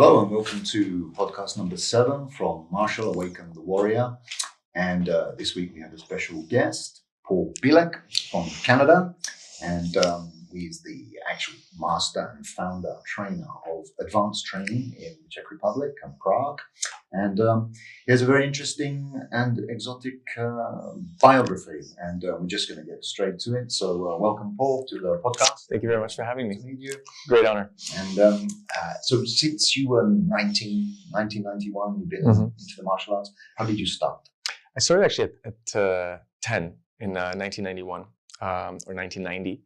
Hello and welcome to podcast number 7 from Martial Awaken the Warrior. And this week we have a special guest, Paul Bielak from Canada. And he's the actual master and founder, trainer of advanced training in the Czech Republic and Prague. And he has a very interesting and exotic biography. And we're just going to get straight to it. So welcome, Paul, to the podcast. Thank you very much for having me. Nice to meet you. Great honor. And so since you were 1991, you've been into the martial arts. How did you start? I started actually at 10 in 1991 or 1990.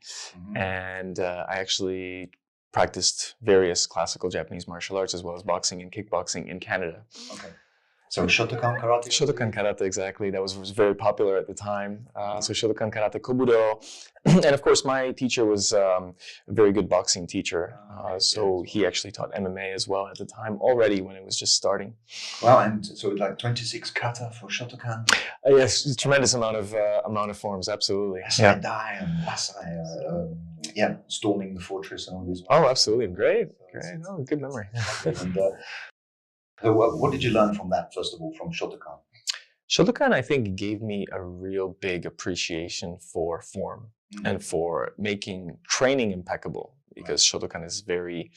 And I actually practiced various classical Japanese martial arts as well as boxing and kickboxing in Canada. Okay. So Shotokan karate? Shotokan karate, exactly. That was very popular at the time. So Shotokan karate, Kobudo. And of course, my teacher was a very good boxing teacher. So he actually taught MMA as well at the time, already when it was just starting. Wow, and so like 26 kata for Shotokan? Yes, a tremendous amount of forms, absolutely. Dai and Basai, storming the fortress and all these. Oh, absolutely. Great. Oh, good memory. And, so what did you learn from that, first of all, from Shotokan? Shotokan, I think, gave me a real big appreciation for form and for making training impeccable, because Shotokan is very,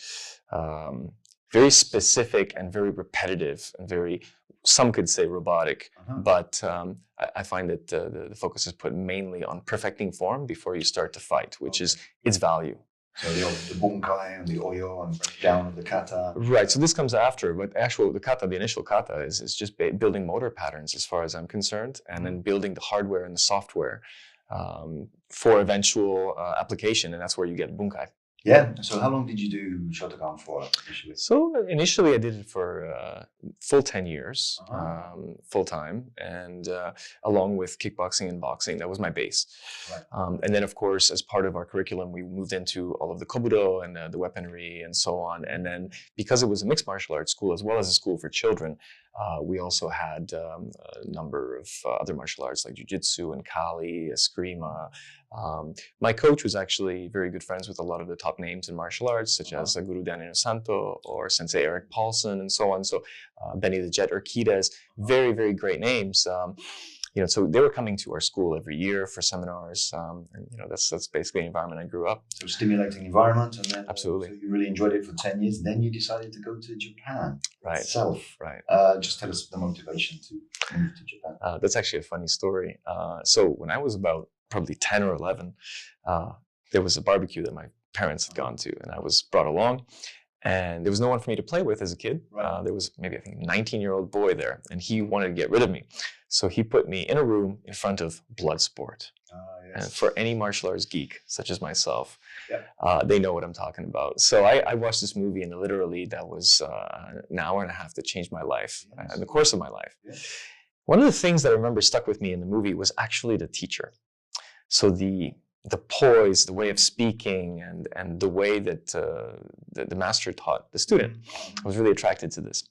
very specific and very repetitive and very, some could say robotic, but I find that the focus is put mainly on perfecting form before you start to fight, which is its value. So the bunkai and the oyo and breakdown of the kata. Right. So this comes after, but the initial kata is just building motor patterns as far as I'm concerned, and then building the hardware and the software for eventual application, and that's where you get bunkai. Yeah. So how long did you do Shotokan for initially? So initially I did it for full 10 years, full time, and along with kickboxing and boxing. That was my base. Right. And then, of course, as part of our curriculum, we moved into all of the kobudo and the weaponry and so on. And then because it was a mixed martial arts school as well as a school for children, we also had a number of other martial arts like jiu-jitsu and kali, eskrima. My coach was actually very good friends with a lot of the top names in martial arts, such as Guru Daniel Santo or Sensei Eric Paulson and so on. So Benny the Jet Urquidez, very, very great names. So they were coming to our school every year for seminars, and that's basically the environment I grew up. So stimulating environment, and then absolutely, so you really enjoyed it for 10 years. Then you decided to go to Japan itself. Right. Just tell us the motivation to move to Japan. That's actually a funny story. So when I was about probably 10 or 11, there was a barbecue that my parents had gone to, and I was brought along. And there was no one for me to play with as a kid. Right. There was maybe, I think, a 19-year-old boy there, and he wanted to get rid of me. So he put me in a room in front of Bloodsport. And for any martial arts geek, such as myself, they know what I'm talking about. So I watched this movie, and literally that was an hour and a half that changed my life, in the course of my life. One of the things that I remember stuck with me in the movie was actually the teacher. So the poise, the way of speaking, and the way that the master taught the student. I was really attracted to this.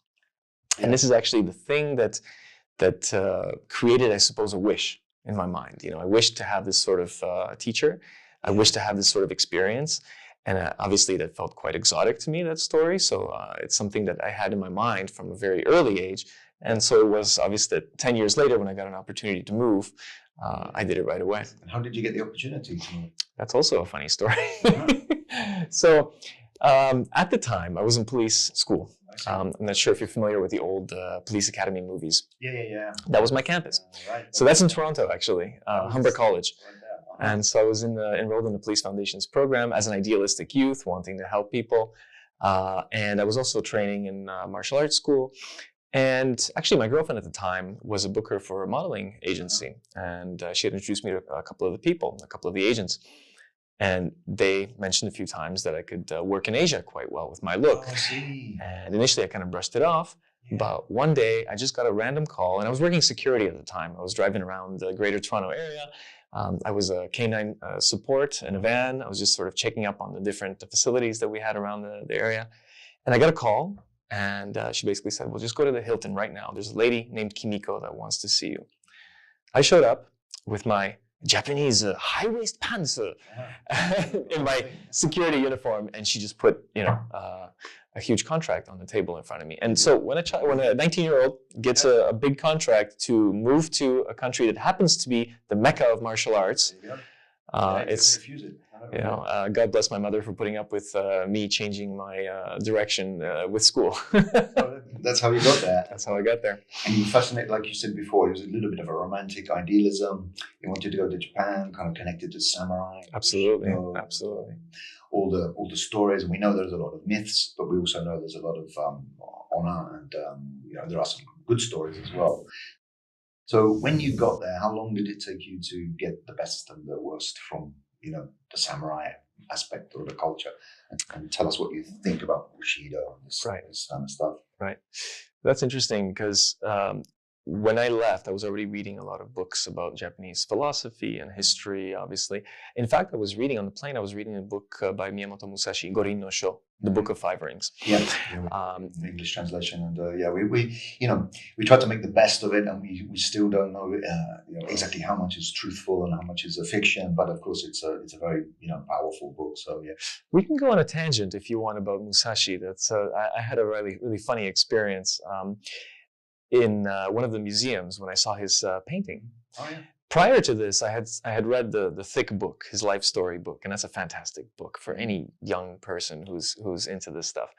And this is actually the thing that created, I suppose, a wish in my mind. I wished to have this sort of teacher. I wished to have this sort of experience. And obviously that felt quite exotic to me, that story. So it's something that I had in my mind from a very early age. And so it was obvious that 10 years later, when I got an opportunity to move, I did it right away. And how did you get the opportunity to move? That's also a funny story. So at the time, I was in police school. I'm not sure if you're familiar with the old police academy movies. Yeah. That was my campus. Right. So that's in Toronto, actually, Humber College. And so I was enrolled in the Police Foundations program as an idealistic youth, wanting to help people. And I was also training in martial arts school. And actually, my girlfriend at the time was a booker for a modeling agency. And she had introduced me to a couple of the people, a couple of the agents. And they mentioned a few times that I could work in Asia quite well with my look. Oh, I see. And initially, I kind of brushed it off. But one day, I just got a random call. And I was working security at the time. I was driving around the Greater Toronto area. I was a K-9 support in a van. I was just sort of checking up on the different facilities that we had around the area. And I got a call. And she basically said, well, just go to the Hilton right now. There's a lady named Kimiko that wants to see you. I showed up with my Japanese high-waist pants in my security uniform, and she just put, a huge contract on the table in front of me. And so when a 19-year-old gets a big contract to move to a country that happens to be the mecca of martial arts, it's, God bless my mother for putting up with me changing my direction with school. That's how you got there. That's how I got there. And you fascinated, like you said before, it was a little bit of a romantic idealism. You wanted to go to Japan, kind of connected to samurai. Absolutely, absolutely. All the stories, and we know there's a lot of myths, but we also know there's a lot of honor, and there are some good stories as well. So when you got there, how long did it take you to get the best and the worst from the samurai aspect or the culture, and tell us what you think about Bushido and this kind of stuff? Right. That's interesting because when I left, I was already reading a lot of books about Japanese philosophy and history, obviously. In fact, I was reading on the plane, I was reading a book by Miyamoto Musashi, Gorin no Sho, the Book of Five Rings. Yeah, the English translation. And we try to make the best of it, and we still don't know exactly how much is truthful and how much is a fiction, but of course it's a very powerful book. So yeah. We can go on a tangent if you want about Musashi. That's I had a really, really funny experience. In one of the museums when I saw his painting. Oh, yeah. Prior to this, I had read the thick book, his life story book, and that's a fantastic book for any young person who's into this stuff.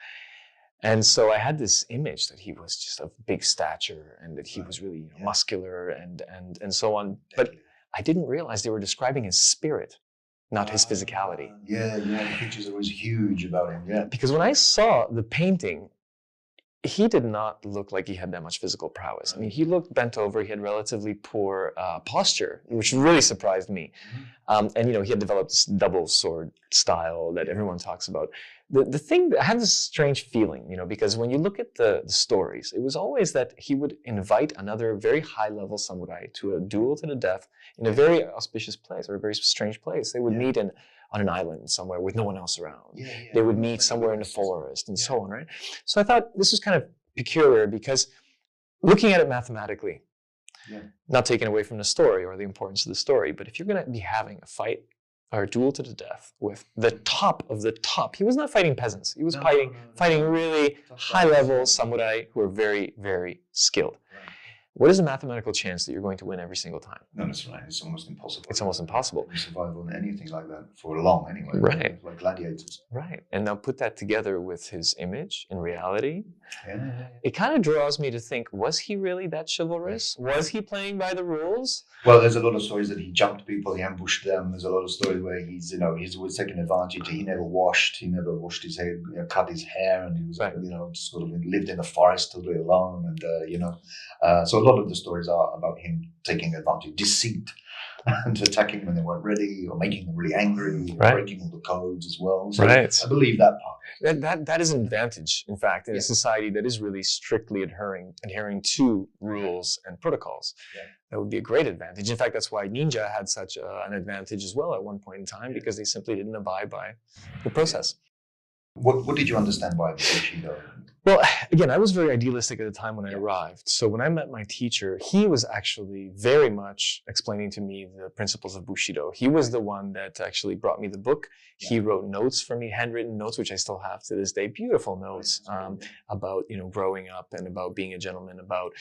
And so I had this image that he was just of big stature and that he was really muscular and so on. But I didn't realize they were describing his spirit, not his physicality. The pictures are always huge about him. Yeah. Because when I saw the painting, he did not look like he had that much physical prowess. I mean, he looked bent over. He had relatively poor posture, which really surprised me. And he had developed this double sword style that everyone talks about. The thing, I had this strange feeling, because when you look at the stories, it was always that he would invite another very high-level samurai to a duel to the death in a very auspicious place or a very strange place. They would meet on an island somewhere with no one else around. They would meet somewhere in the forest and so on, right? So I thought this was kind of peculiar because looking at it mathematically, not taken away from the story or the importance of the story, but if you're going to be having a fight or a duel to the death with the top of the top, he was not fighting peasants. He was fighting really high-level samurai who are very, very skilled. What is the mathematical chance that you're going to win every single time? No, that's right. It's almost impossible. It's almost impossible. You survive on anything like that for long anyway. Right. Like gladiators. Right. And now put that together with his image in reality. It kind of draws me to think, was he really that chivalrous? Was he playing by the rules? Well, there's a lot of stories that he jumped people, he ambushed them. There's a lot of stories where he's always taking advantage. He never washed his hair, cut his hair, and he was, just sort of lived in the forest totally alone. And, so a lot of the stories are about him taking advantage, deceit, and attacking when they weren't ready, or making them really angry, breaking all the codes as well. So I believe that part. That is an advantage, in fact, in a society that is really strictly adhering to rules and protocols. That would be a great advantage. In fact, that's why ninja had such an advantage as well at one point in time, because they simply didn't abide by the process. What did you understand by Bushido? Well, again, I was very idealistic at the time when I arrived. So when I met my teacher, he was actually very much explaining to me the principles of Bushido. He was the one that actually brought me the book. He wrote notes for me, handwritten notes, which I still have to this day, beautiful notes about, growing up and about being a gentleman, about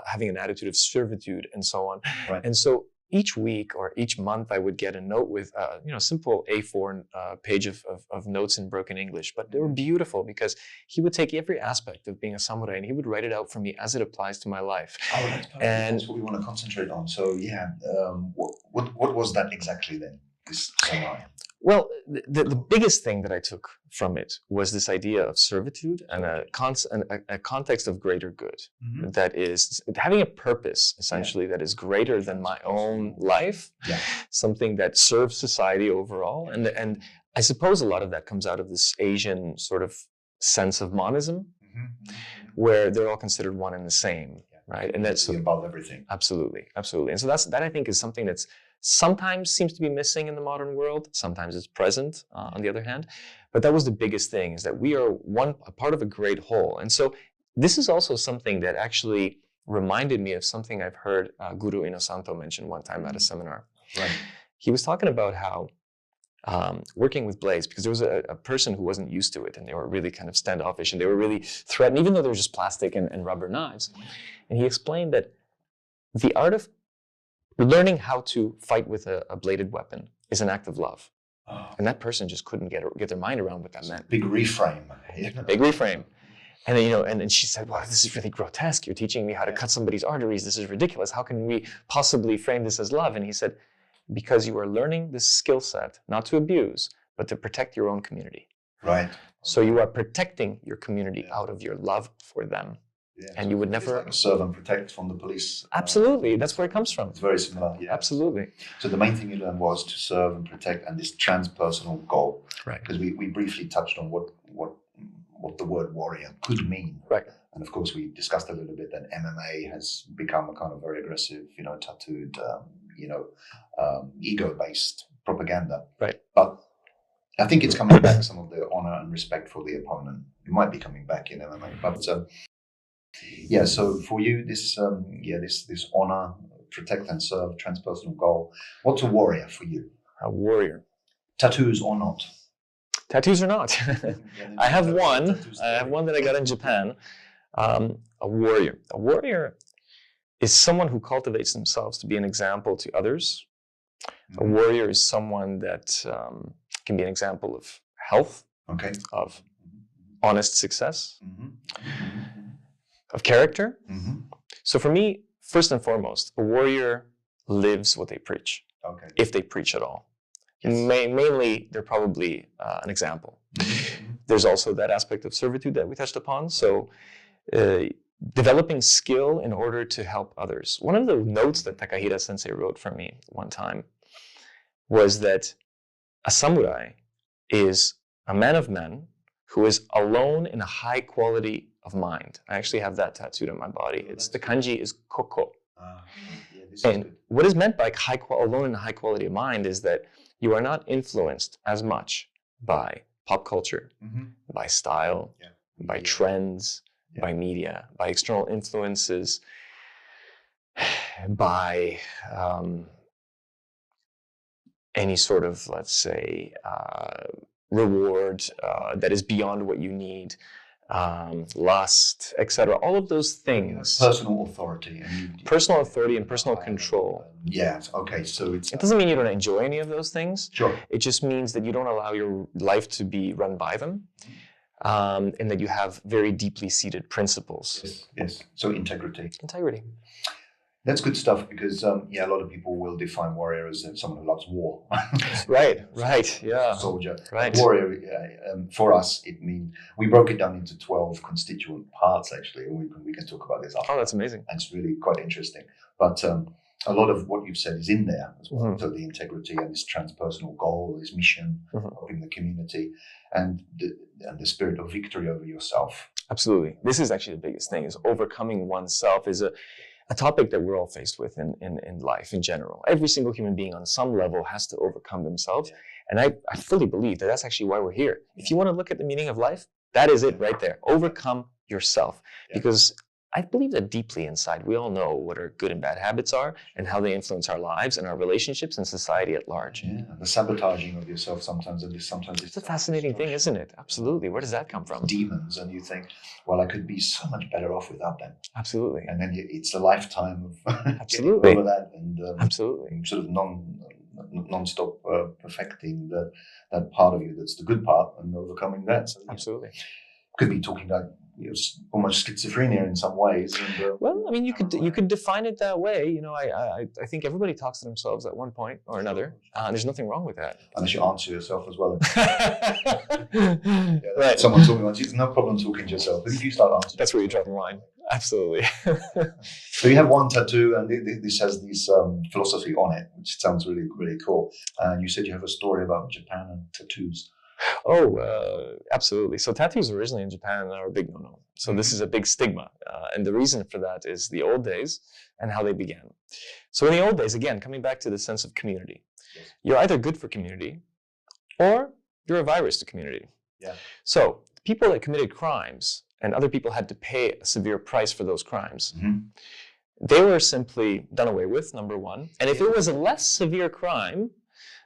having an attitude of servitude and so on. And so each week or each month, I would get a note with, simple A4 page of notes in broken English. But they were beautiful because he would take every aspect of being a samurai and he would write it out for me as it applies to my life. Oh, that's perfect. And that's what we want to concentrate on. So, what was that exactly then, this samurai? Well, the biggest thing that I took from it was this idea of servitude and a context of greater good. That is having a purpose, essentially, that is greater than my own life, something that serves society overall. And I suppose a lot of that comes out of this Asian sort of sense of monism, where they're all considered one and the same, right? And that's above everything. Absolutely. And so that I think is something that's sometimes seems to be missing in the modern world. Sometimes it's present, on the other hand. But that was the biggest thing, is that we are a part of a great whole. And so this is also something that actually reminded me of something I've heard Guru Inosanto mention one time at a seminar. Right. He was talking about how working with blades, because there was a person who wasn't used to it, and they were really kind of standoffish, and they were really threatened, even though they were just plastic and rubber knives. And he explained that the art of learning how to fight with a bladed weapon is an act of love. Oh. And that person just couldn't get their mind around what that meant. Big reframe. Big reframe. And then, and she said, "Wow, this is really grotesque. You're teaching me how to cut somebody's arteries. This is ridiculous. How can we possibly frame this as love?" And he said, "Because you are learning this skill set, not to abuse, but to protect your own community." Right. So you are protecting your community out of your love for them. Yeah. And you would never... It's like serve and protect from the police. Absolutely. That's where it comes from. It's very similar. Yeah. Absolutely. So the main thing you learned was to serve and protect, and this transpersonal goal. Right. Because we briefly touched on what the word warrior could mean. Right. And of course, we discussed a little bit that MMA has become a kind of very aggressive, tattooed, ego-based propaganda. Right. But I think it's coming back, some of the honor and respect for the opponent. It might be coming back in MMA. But so for you, this honor, protect and serve, transpersonal goal. What's a warrior for you? A warrior. Tattoos or not? Tattoos or not? I have one. I have one that I got in Japan. A warrior. A warrior is someone who cultivates themselves to be an example to others. Mm-hmm. A warrior is someone that can be an example of health, of honest success, of character. Mm-hmm. So for me, first and foremost, a warrior lives what they preach, if they preach at all. Yes. Mainly, they're probably an example. Mm-hmm. There's also that aspect of servitude that we touched upon. So developing skill in order to help others. One of the notes that Takahira Sensei wrote for me one time was that a samurai is a man of men who is alone in a high quality of mind. I actually have that tattooed on my body. It's the kanji is koko. And what is meant by alone in a high quality of mind is that you are not influenced as much by pop culture, by style, by trends, by media, by external influences, by any sort of, let's say, reward that is beyond what you need, lust, etc. All of those things. Personal authority. Personal authority and personal control. Yes, okay. So it doesn't mean you don't enjoy any of those things. Sure. It just means that you don't allow your life to be run by them. And that you have very deeply seated principles. Yes. So integrity. Integrity. That's good stuff because, a lot of people will define warrior as someone who loves war. Right, yeah. Soldier. Right. Warrior, for us, it means, we broke it down into 12 constituent parts, actually, and we can talk about this after. Oh, that's amazing. And it's really quite interesting. But a lot of what you've said is in there as well. Mm-hmm. So the integrity and this transpersonal goal, this mission, helping the community, and the spirit of victory over yourself. Absolutely. This is actually the biggest thing, is overcoming oneself is a topic that we're all faced with in life in general. Every single human being on some level has to overcome themselves. And I fully believe that that's actually why we're here. If you want to look at the meaning of life, that is it right there. Overcome yourself. Because I believe that deeply inside, we all know what our good and bad habits are and how they influence our lives and our relationships and society at large. Yeah, the sabotaging of yourself sometimes it's a fascinating thing, isn't it? Absolutely. Where does that come from? Demons, and you think, well, I could be so much better off without them. Absolutely. And then it's a lifetime of absolutely getting over that and absolutely sort of non-stop perfecting that part of you that's the good part and overcoming that. So, absolutely. Could be talking like almost schizophrenia in some ways. And, well, I mean, you could define it that way. I think everybody talks to themselves at one point or another. There's nothing wrong with that. Unless you answer yourself as well. Right. Someone told me once, it's no problem talking to yourself. But if you start answering, that's where you draw the line. Absolutely. So you have one tattoo, and this has this philosophy on it, which sounds really, really cool. And you said you have a story about Japan and tattoos. Oh, absolutely. So tattoos originally in Japan are a big no-no. So this is a big stigma. And the reason for that is the old days and how they began. So in the old days, again, coming back to the sense of community, you're either good for community or you're a virus to community. Yeah. So people that committed crimes and other people had to pay a severe price for those crimes, they were simply done away with, number one. And if it was a less severe crime,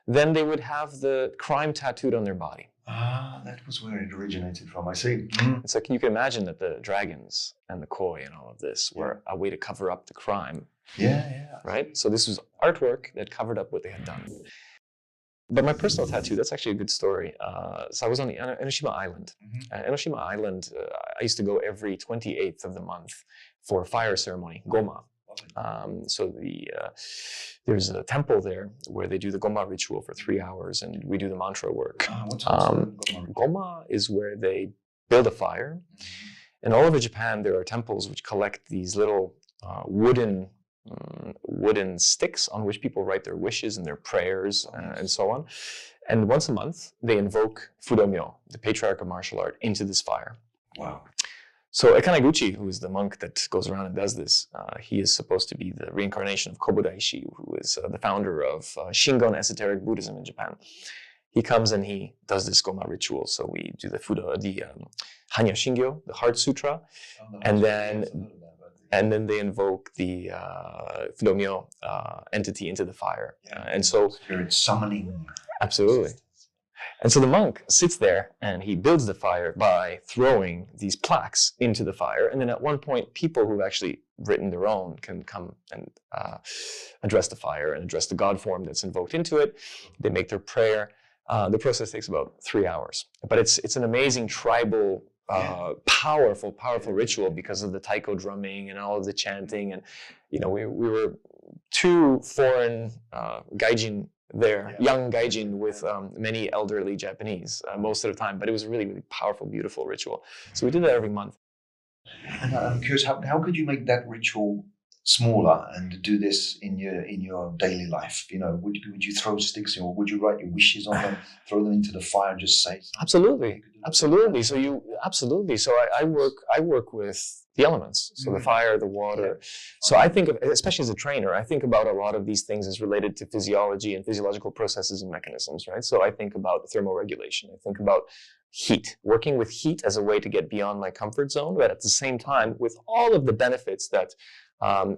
then they would have the crime tattooed on their body. Ah, that was where it originated from. I see. It's like, you can imagine that the dragons and the koi and all of this were a way to cover up the crime. Yeah. Right? So this was artwork that covered up what they had done. But my personal tattoo, that's actually a good story. So I was on the Enoshima Island. Enoshima Island, I used to go every 28th of the month for a fire ceremony, Goma. So there's a temple there where they do the Goma Ritual for 3 hours, and we do the mantra work. What's Goma is where they build a fire. And all over Japan, there are temples which collect these little wooden sticks on which people write their wishes and their prayers and so on. And once a month, they invoke Fudomyo, the patriarch of martial art, into this fire. Wow. So Ekanaguchi, who is the monk that goes around and does this, he is supposed to be the reincarnation of Kobodaishi, who is the founder of Shingon esoteric Buddhism in Japan. He comes and he does this Goma ritual. So we do the Hanya Shingyo, the Heart Sutra, and then they invoke the Fudomyo entity into the fire. And so spirit summoning. Absolutely. And so the monk sits there and he builds the fire by throwing these plaques into the fire. And then at one point, people who've actually written their own can come and address the fire and address the God form that's invoked into it. They make their prayer. The process takes about 3 hours. But it's an amazing tribal, powerful ritual because of the taiko drumming and all of the chanting. And, we were 2 foreign gaijin there, young gaijin with many elderly Japanese most of the time, but it was a really, really powerful, beautiful ritual. So we did that every month. And I'm curious, how could you make that ritual smaller and do this in your daily life? Would you throw sticks or would you write your wishes on them, throw them into the fire, and just say something? Absolutely. So I work with the elements, so the fire, the water. So I think of, especially as a trainer, I think about a lot of these things as related to physiology and physiological processes and mechanisms, right? So I think about thermoregulation. I think about heat, working with heat as a way to get beyond my comfort zone, but at the same time with all of the benefits that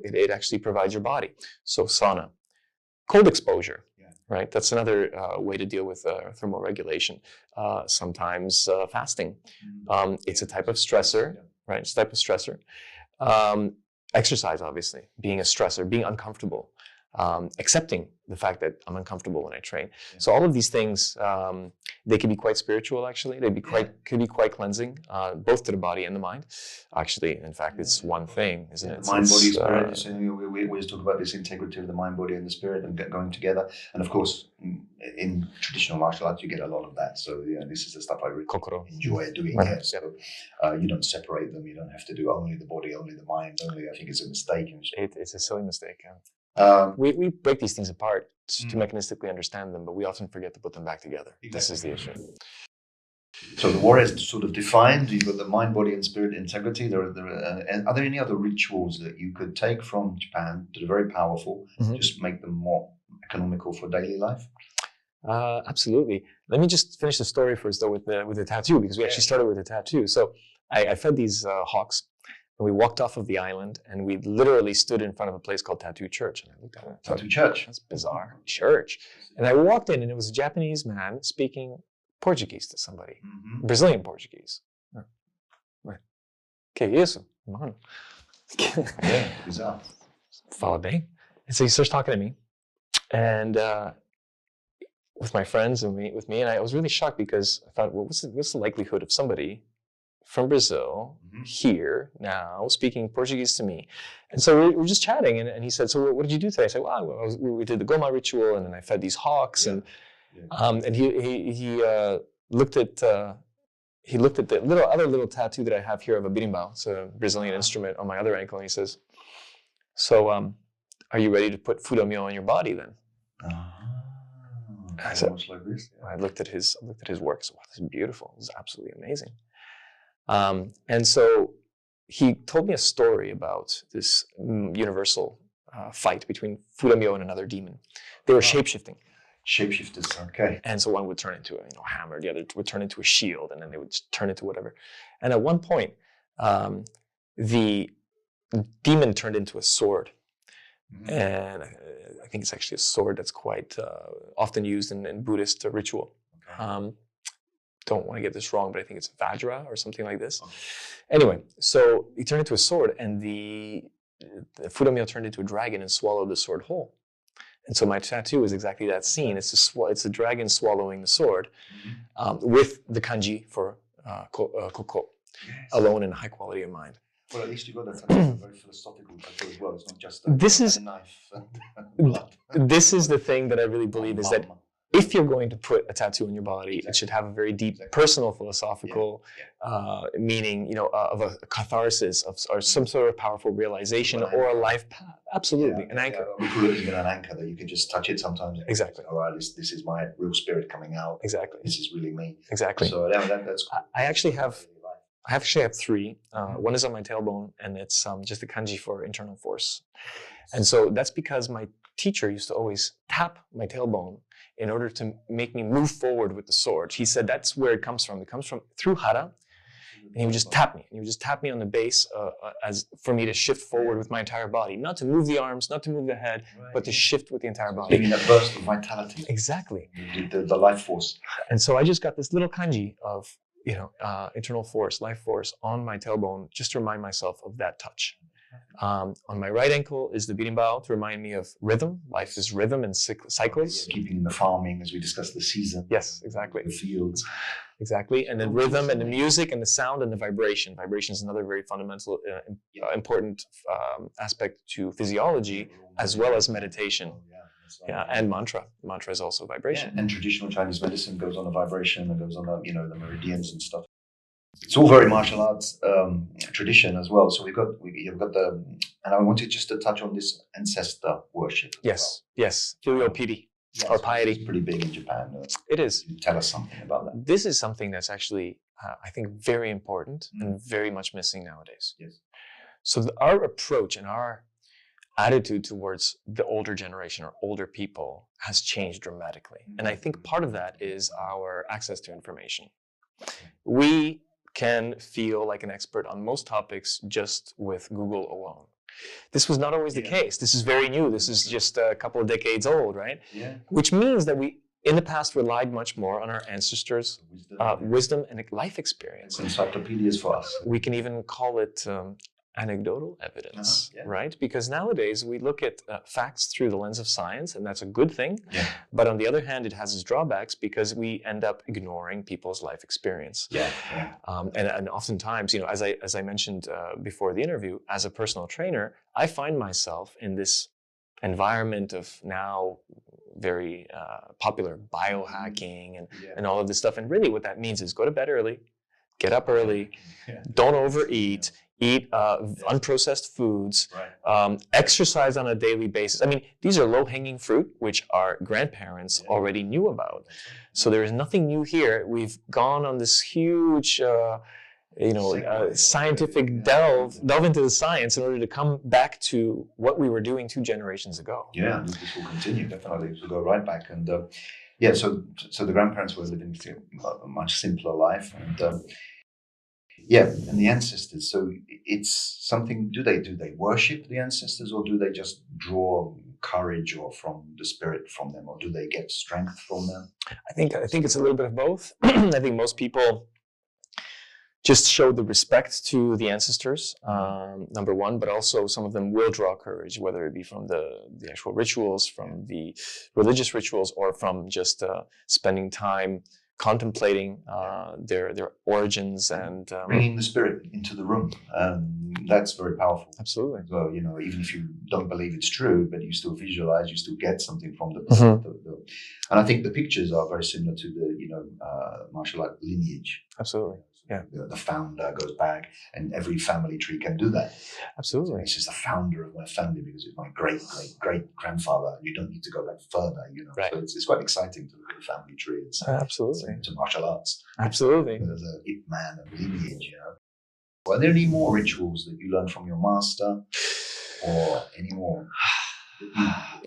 it actually provides your body. So sauna, cold exposure, right? That's another way to deal with thermoregulation. Sometimes fasting. It's a type of stressor. Right, it's a type of stressor. Exercise, obviously, being a stressor, being uncomfortable, accepting the fact that I'm uncomfortable when I train. So all of these things, they can be quite spiritual, actually. Could be quite cleansing, both to the body and the mind. Actually, in fact, it's one thing, isn't it? Mind, body, spirit. So we always talk about this integrity of the mind, body, and the spirit, and going together. And of course, in traditional martial arts, you get a lot of that. So this is the stuff I really enjoy doing. Right. So you don't separate them. You don't have to do only the body, only the mind. Only, I think it's a mistake. It's a silly mistake. We break these things apart to mechanistically understand them, but we often forget to put them back together. Exactly. This is the issue. So the warrior is sort of defined. You've got the mind, body, and spirit integrity. Are there any other rituals that you could take from Japan that are very powerful, just make them more economical for daily life? Absolutely. Let me just finish the story first, though, with the tattoo, because we actually started with a tattoo. So I fed these hawks. And we walked off of the island, and we literally stood in front of a place called Tattoo Church. And I looked at it. Tattoo Church? That's bizarre. Church. And I walked in, and it was a Japanese man speaking Portuguese to somebody. Brazilian Portuguese. Que isso, mano? Bizarre. Fala bem. And so he starts talking to me. And with my friends and with me, and I was really shocked because I thought, well, what's the likelihood of somebody from Brazil here now speaking Portuguese to me? And so we're just chatting, and he said, so what did you do today? I said, well, we did the Goma Ritual, and then I fed these hawks, and he looked at the other little tattoo that I have here of a berimbau. It's a Brazilian instrument on my other ankle, and he says, so are you ready to put Fudomyo on your body then? I said, like this. I looked at his work. I said, wow, this is beautiful. This is absolutely amazing. And so he told me a story about this universal fight between Fudomyo and another demon. They were shapeshifting. Shapeshifters, okay. And so one would turn into a hammer, the other would turn into a shield, and then they would turn into whatever. And at one point, the demon turned into a sword. Mhm. And I think it's actually a sword that's quite often used in Buddhist ritual. Okay. Don't want to get this wrong, but I think it's Vajra or something like this. Okay. Anyway, so he turned into a sword, and the Fudomyo turned into a dragon and swallowed the sword whole. And so my tattoo is exactly that scene. It's a dragon swallowing the sword, Mhm. with the kanji for koko, Yes. alone and high quality of mind. Well, at least you got that tattoo. Very philosophical tattoo as well. It's not just a knife and blood. This is the thing that I really believe is that Mum. if you're going to put a tattoo on your body, it should have a very deep personal philosophical meaning, of a catharsis or some sort of powerful realization or a life path. Absolutely, an anchor. We call it even an anchor that you can just touch it sometimes. Exactly. All right, this is my real spirit coming out. Exactly. This is really me. Exactly. So that's cool. I actually have three. One is on my tailbone, and it's just a kanji for internal force. And so that's because my teacher used to always tap my tailbone in order to make me move forward with the sword. He said that's where it comes from. It comes from through hara, and he would just tap me. And he would just tap me on the base as for me to shift forward with my entire body, not to move the arms, not to move the head, but to shift with the entire body. Giving that burst of vitality. Exactly. The life force. And so I just got this little kanji of internal force, life force on my tailbone, just to remind myself of that touch. On my right ankle is the birimbao to remind me of rhythm. Life is rhythm and cycles. Keeping the farming, as we discussed, the season. Yes, exactly. The fields. Exactly. And then rhythm and the music and the sound and the vibration. Vibration is another very fundamental, important aspect to physiology as well as meditation. And mantra. Mantra is also vibration. And traditional Chinese medicine goes on a vibration and goes on the meridians and stuff. It's all very martial arts tradition as well. So you've got and I wanted just to touch on this ancestor worship. Yes, filial piety or piety. It's pretty big in Japan. It is. Can you tell us something about that? This is something that's actually, I think, very important and very much missing nowadays. Yes. So our approach and our attitude towards the older generation or older people has changed dramatically. And I think part of that is our access to information. We can feel like an expert on most topics just with Google alone. This was not always the case. This is very new. This is just a couple of decades old, right? Yeah. Which means that we, in the past, relied much more on our ancestors' wisdom and life experience. Encyclopedias for us. We can even call it anecdotal evidence, right? Because nowadays we look at facts through the lens of science, and that's a good thing. Yeah. But on the other hand, it has its drawbacks because we end up ignoring people's life experience. And oftentimes, as I mentioned before the interview, as a personal trainer, I find myself in this environment of now very popular biohacking and all of this stuff. And really what that means is go to bed early, get up early, don't overeat, eat unprocessed foods, exercise on a daily basis. I mean, these are low-hanging fruit, which our grandparents already knew about. So there is nothing new here. We've gone on this huge, scientific delve into the science in order to come back to what we were doing 2 generations ago. Yeah, this will continue, definitely. It will go right back. And so the grandparents were living a much simpler life. And and the ancestors. So it's something. Do they worship the ancestors, or do they just draw courage or from the spirit from them, or do they get strength from them? I think it's a little bit of both. I think most people just show the respect to the ancestors, number one, but also some of them will draw courage, whether it be from the actual rituals, from the religious rituals, or from just spending time contemplating their origins and bringing the spirit into the room. That's very powerful. Absolutely. So even if you don't believe it's true, but you still visualize, you still get something from the and I think the pictures are very similar to the martial art lineage. Absolutely. Yeah. The founder goes back, and every family tree can do that. Absolutely. So this is the founder of my family because it's my great grandfather. You don't need to go back further, Right. So it's quite exciting to look at the family tree. Absolutely. To martial arts. Absolutely. There's a Ip Man of lineage, Are there any more rituals that you learned from your master, or any more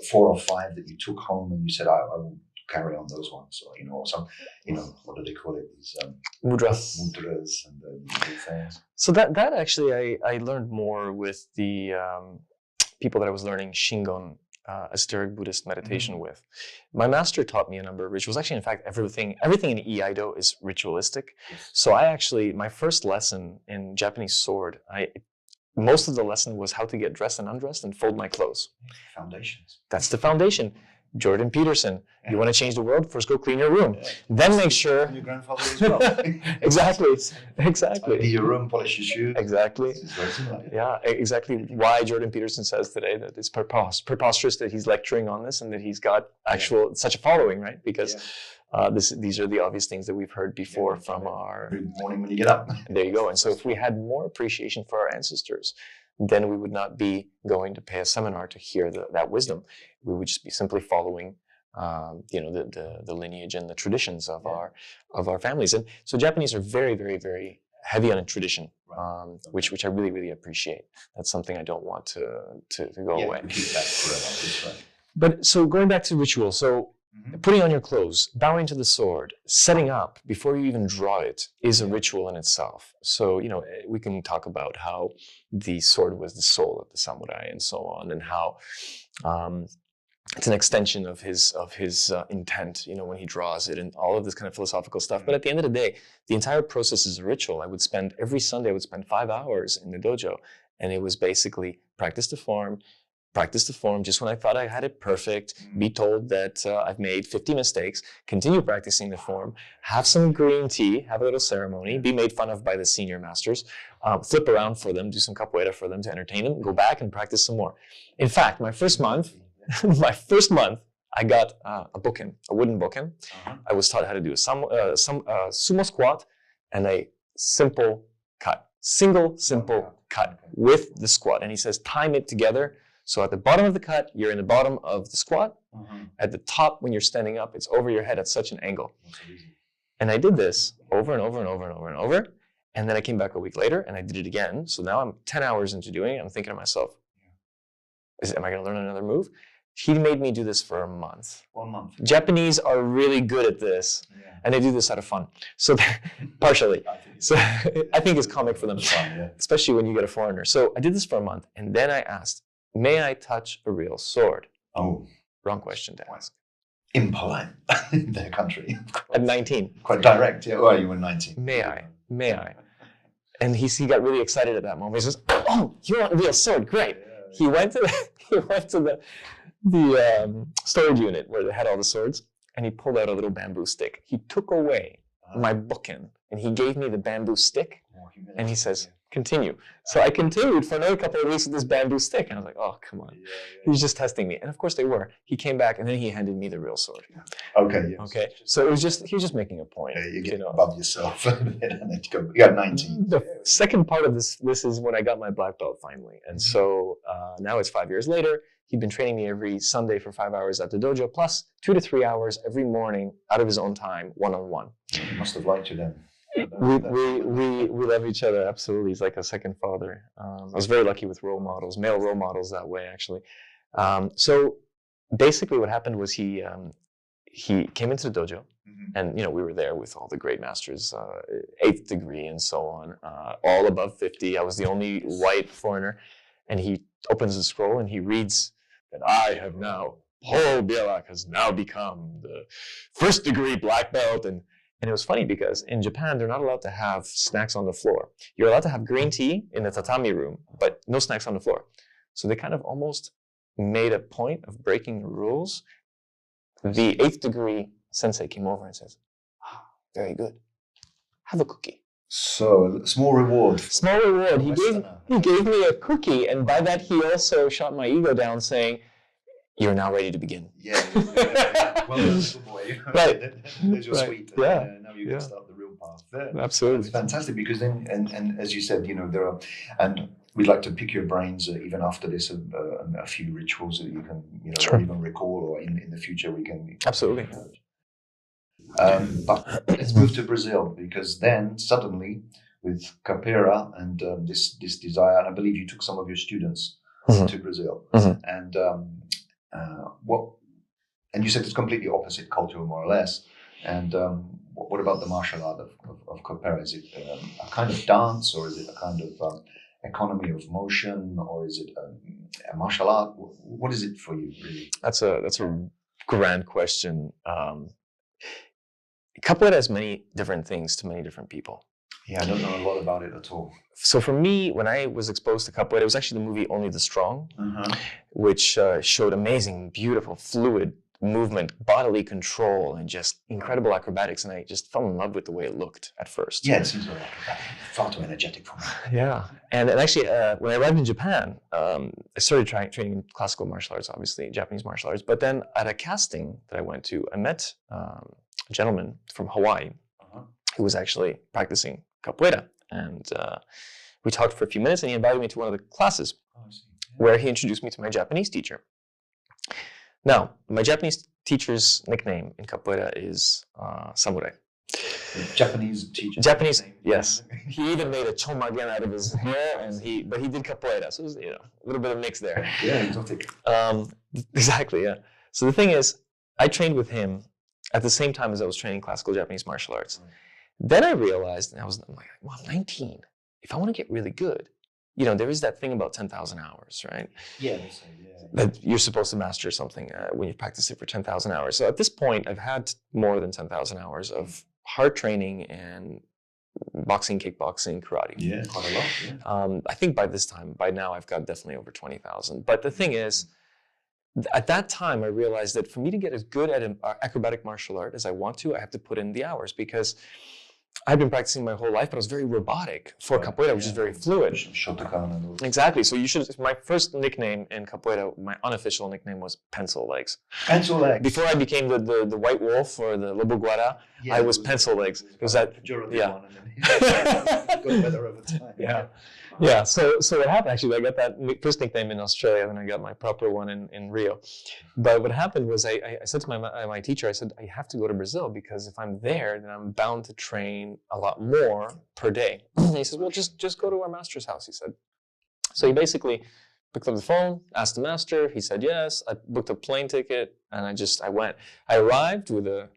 4 or 5 that you took home and you said, I will carry on those ones, or some, what do they call it? These mudras, and big things? So that actually I learned more with the people that I was learning Shingon, esoteric Buddhist meditation with. My master taught me a number of rituals. Actually, in fact, everything in Iaido is ritualistic. Yes. So my first lesson in Japanese sword, most of the lesson was how to get dressed and undressed and fold my clothes. Foundations. That's the foundation. Jordan Peterson, you want to change the world? First go clean your room. Then make sure... Your grandfather as well. Exactly. Be your room, polish your shoes. Exactly. It's very similar. Yeah, exactly. Why Jordan Peterson says today that it's preposterous that he's lecturing on this and that he's got such a following, right? Because these are the obvious things that we've heard before from our... Every morning when you get up. There you go. And so if we had more appreciation for our ancestors, then we would not be going to pay a seminar to hear that wisdom. We would just be simply following, the lineage and the traditions of our families. And so Japanese are very, very, very heavy on a tradition, which I really, really appreciate. That's something I don't want to go away. Keep that forever. That's right. But so going back to ritual, so putting on your clothes, bowing to the sword, setting up before you even draw it is a ritual in itself. So, we can talk about how the sword was the soul of the samurai and so on, and how it's an extension of his intent, when he draws it, and all of this kind of philosophical stuff. But at the end of the day, the entire process is a ritual. Every Sunday, I would spend 5 hours in the dojo, and it was basically practice the form just when I thought I had it perfect, be told that I've made 50 mistakes, continue practicing the form, have some green tea, have a little ceremony, be made fun of by the senior masters, flip around for them, do some capoeira for them to entertain them, go back and practice some more. In fact, my first month, I got a wooden bokken. I was taught how to do a sumo squat and a simple cut, simple cut with the squat. And he says, time it together. So at the bottom of the cut, you're in the bottom of the squat. At the top, when you're standing up, it's over your head at such an angle. And I did this over and over and over and over and over. And then I came back a week later and I did it again. So now I'm 10 hours into doing it. I'm thinking to myself, am I going to learn another move? He made me do this for a month. 1 month. Japanese are really good at this. And they do this out of fun. So partially. So I think it's comic for them, especially when you get a foreigner. So I did this for a month. And then I asked, may I touch a real sword? Oh. Wrong question to ask. Impolite in their country. At 19. Quite direct. Yeah. Well, you were 19. May I? And he got really excited at that moment. He says, oh, you want a real sword? Great. He went to the storage unit where they had all the swords, and he pulled out a little bamboo stick. He took away my bokken, and he gave me the bamboo stick, and he says, continue. So I continued for another couple of weeks with this bamboo stick, and I was like, oh, come on. He's just testing me. And of course they were. He came back, and then he handed me the real sword. Okay. So he was just making a point. You get above yourself a bit, and then you got 19. The second part of this is when I got my black belt finally. And so now it's 5 years later. He'd been training me every Sunday for 5 hours at the dojo, plus 2 to 3 hours every morning out of his own time, one-on-one. He must have liked you then. We love each other, absolutely. He's like a second father. I was very lucky with male role models that way, actually. So basically what happened was he came into the dojo, and we were there with all the great masters, 8th degree and so on, all above 50. I was the only white foreigner, and he opens the scroll and he reads that Paul Bielak has now become the 1st degree black belt. And it was funny because in Japan, they're not allowed to have snacks on the floor. You're allowed to have green tea in the tatami room, but no snacks on the floor. So they kind of almost made a point of breaking the rules. The 8th degree sensei came over and says, very good. Have a cookie. So, small reward. Small reward. He gave me a cookie, and by that he also shot my ego down, saying, you're now ready to begin. Yeah. Well, that's good boy. Right. There's your sweet. Yeah. Now you can start the real path there. Absolutely. It's fantastic because then, and as you said, there are, and we'd like to pick your brains even after this, a few rituals that you can, Sure. even recall, or in the future we can. Absolutely. But let's move to Brazil, because then suddenly with Capoeira and this desire, and I believe you took some of your students to Brazil, and and you said it's completely opposite culture, more or less. And what about the martial art of Capoeira? Is it a kind of dance, or is it a kind of economy of motion, or is it a martial art? What is it for you, really? That's a grand question. Capoeira has many different things to many different people. Yeah, I don't know a lot about it at all. So for me, when I was exposed to Capoeira, it was actually the movie Only the Strong, which showed amazing, beautiful, fluid movement, bodily control, and just incredible acrobatics. And I just fell in love with the way it looked at first. Yeah, it seems very acrobatic, far too energetic for me. Yeah. And actually, when I arrived in Japan, I started training classical martial arts, obviously, Japanese martial arts. But then at a casting that I went to, I met a gentleman from Hawaii who was actually practicing Capoeira. And we talked for a few minutes, and he invited me to one of the classes where he introduced me to my Japanese teacher. Now, my Japanese teacher's nickname in Capoeira is Samurai. Japanese teacher. Japanese, yes. He even made a chomagen out of his hair, but he did Capoeira, so it was, a little bit of mix there. Yeah, exotic. Exactly, yeah. So the thing is, I trained with him at the same time as I was training classical Japanese martial arts. Then I realized, and I'm like, well, I'm 19. If I want to get really good, there is that thing about 10,000 hours, right? Yeah, that you're supposed to master something when you've practiced it for 10,000 hours. So at this point, I've had more than 10,000 hours of hard training and boxing, kickboxing, karate. Yeah, quite a lot. Yeah. I think by now, I've got definitely over 20,000. But the thing is, at that time, I realized that for me to get as good at an acrobatic martial art as I want to, I have to put in the hours, because I've been practicing my whole life, but I was very robotic for Capoeira, which is very fluid. Shotokan and all. Exactly. So my first nickname in Capoeira, my unofficial nickname was Pencil Legs. Pencil Legs. Before I became the White Wolf or the Lobo Guara, I was Pencil Legs. It was that, yeah. Got better over time. Yeah. Yeah, so what happened, actually, I got that first nickname in Australia, and I got my proper one in Rio. But what happened was I said to my teacher, I said, I have to go to Brazil, because if I'm there, then I'm bound to train a lot more per day. And he says, well, just go to our master's house, he said. So he basically picked up the phone, asked the master, he said yes, I booked a plane ticket, and I went. I arrived with a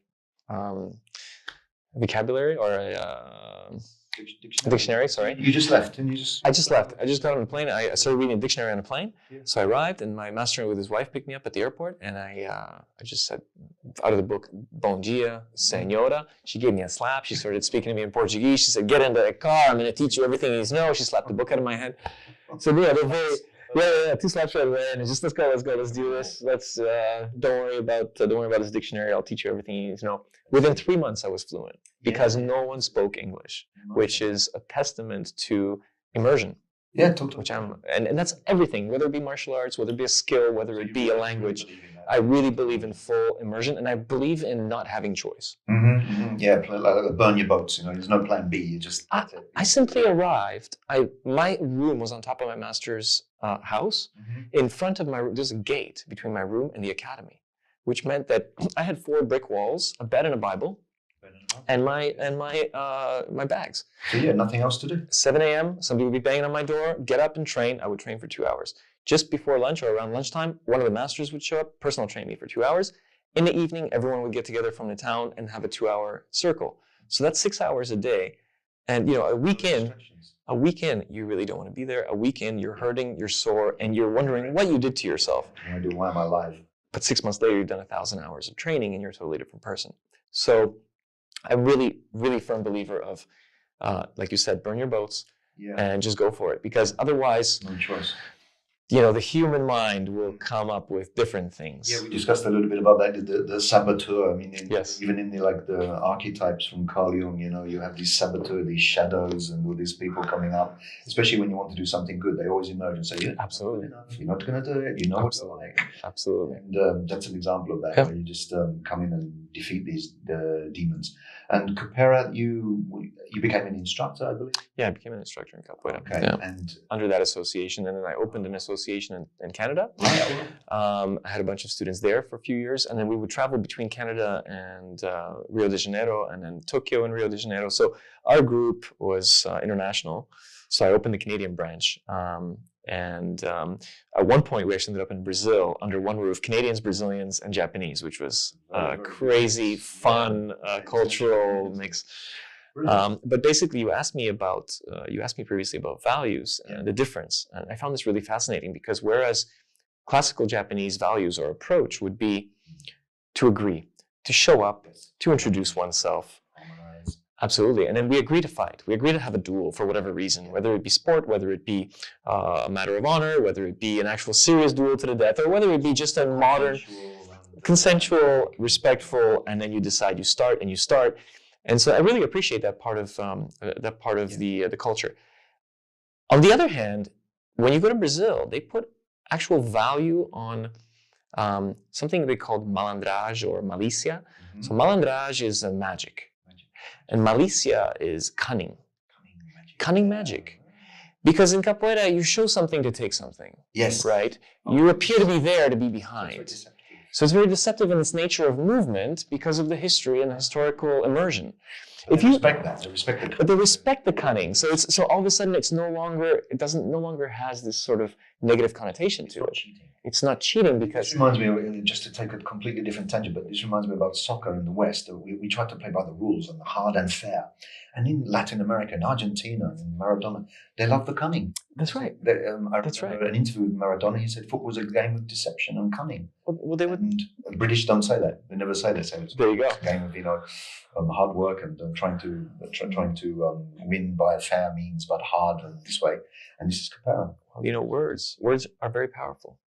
vocabulary or a dictionary, sorry. You just left, and you just... I just left. I just got on the plane. I started reading a dictionary on a plane. Yeah. So I arrived, and my master with his wife picked me up at the airport, and I just said, out of the book, Bom dia, senhora. She gave me a slap. She started speaking to me in Portuguese. She said, get into the car. I'm going to teach you everything you need to know. She slapped the book out of my head. So yeah, they're very... Yeah, 2 slaps right away, and it's just let's go, let's do this. Don't worry about this dictionary. I'll teach you everything you need to know. Within 3 months, I was fluent, because no one spoke English, which is a testament to immersion. Yeah, totally. Which and that's everything, whether it be martial arts, whether it be a skill, whether it be a language. I really believe in full immersion, and I believe in not having choice. Yeah, like burn your boats. There's no plan B. You just. I simply arrived. My room was on top of my master's house. In front of my room, there's a gate between my room and the academy, which meant that I had 4 brick walls, a bed and a Bible, and my bags. So you had nothing else to do. 7 a.m. Somebody would be banging on my door. Get up and train. I would train for 2 hours. Just before lunch or around lunchtime, one of the masters would show up, personal train me for 2 hours. In the evening, everyone would get together from the town and have a 2-hour circle. So that's 6 hours a day. And a weekend, you really don't want to be there. A weekend, you're hurting, you're sore, and you're wondering what you did to yourself. Why am I alive? But 6 months later, you've done 1,000 hours of training, and you're a totally different person. So I'm really, really firm believer of, like you said, burn your boats and just go for it. Because otherwise, no choice. The human mind will come up with different things. Yeah, we discussed a little bit about that, the saboteur. I mean, yes. Even in the archetypes from Carl Jung, you have these saboteur, these shadows, and all these people coming up. Especially when you want to do something good, they always emerge and say, "Yeah, absolutely, you're not going to do it. You know what it's like." Absolutely, and that's an example of that, where you just come in and defeat these demons. And Capoeira, you became an instructor, I believe. Yeah, I became an instructor in Capoeira. Okay, yeah. And under that association, and then I opened an association in Canada. I had a bunch of students there for a few years, and then we would travel between Canada and Rio de Janeiro, and then Tokyo and Rio de Janeiro. So our group was international. So I opened the Canadian branch, And at one point, we actually ended up in Brazil under one roof, Canadians, Brazilians, and Japanese, which was a crazy, fun, cultural mix. But basically, you asked me previously about values and the difference. And I found this really fascinating because whereas classical Japanese values or approach would be to agree, to show up, to introduce oneself. Absolutely. And then we agree to fight. We agree to have a duel for whatever reason, whether it be sport, whether it be a matter of honor, whether it be an actual serious duel to the death, or whether it be just a modern, consensual, respectful, and then you decide you start. And so I really appreciate that part of the culture. On the other hand, when you go to Brazil, they put actual value on something they called malandragem or malicia. So malandragem is magic. And malicia is cunning. Cunning magic. Because in capoeira, you show something to take something. Yes. Right? You appear to be there to be behind. So it's very deceptive in its nature of movement because of the history and the historical immersion. If you respect that, they respect the cunning. But they respect the cunning. So all of a sudden it no longer has this sort of negative connotation to it. It's not cheating because... This reminds me, just to take a completely different tangent, but this reminds me about soccer in the West. We try to play by the rules and the hard and fair. And in Latin America, in Argentina, in Maradona, they love the cunning. That's right. That's right. An interview with Maradona, he said football was a game of deception and cunning. Well, they would... And the British don't say that. They never say that. They say it's there you go. A game of hard work and trying to win by fair means, but hard and this way. And this is Capoeira. Words are very powerful.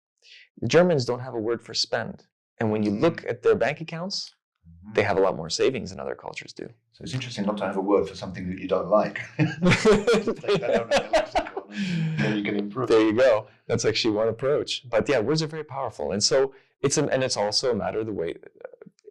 The Germans don't have a word for spend. And when you look at their bank accounts, they have a lot more savings than other cultures do. So it's interesting not to have a word for something that you don't like. Then you can improve. There you go. That's actually one approach. But yeah, words are very powerful. And so it's also a matter of the way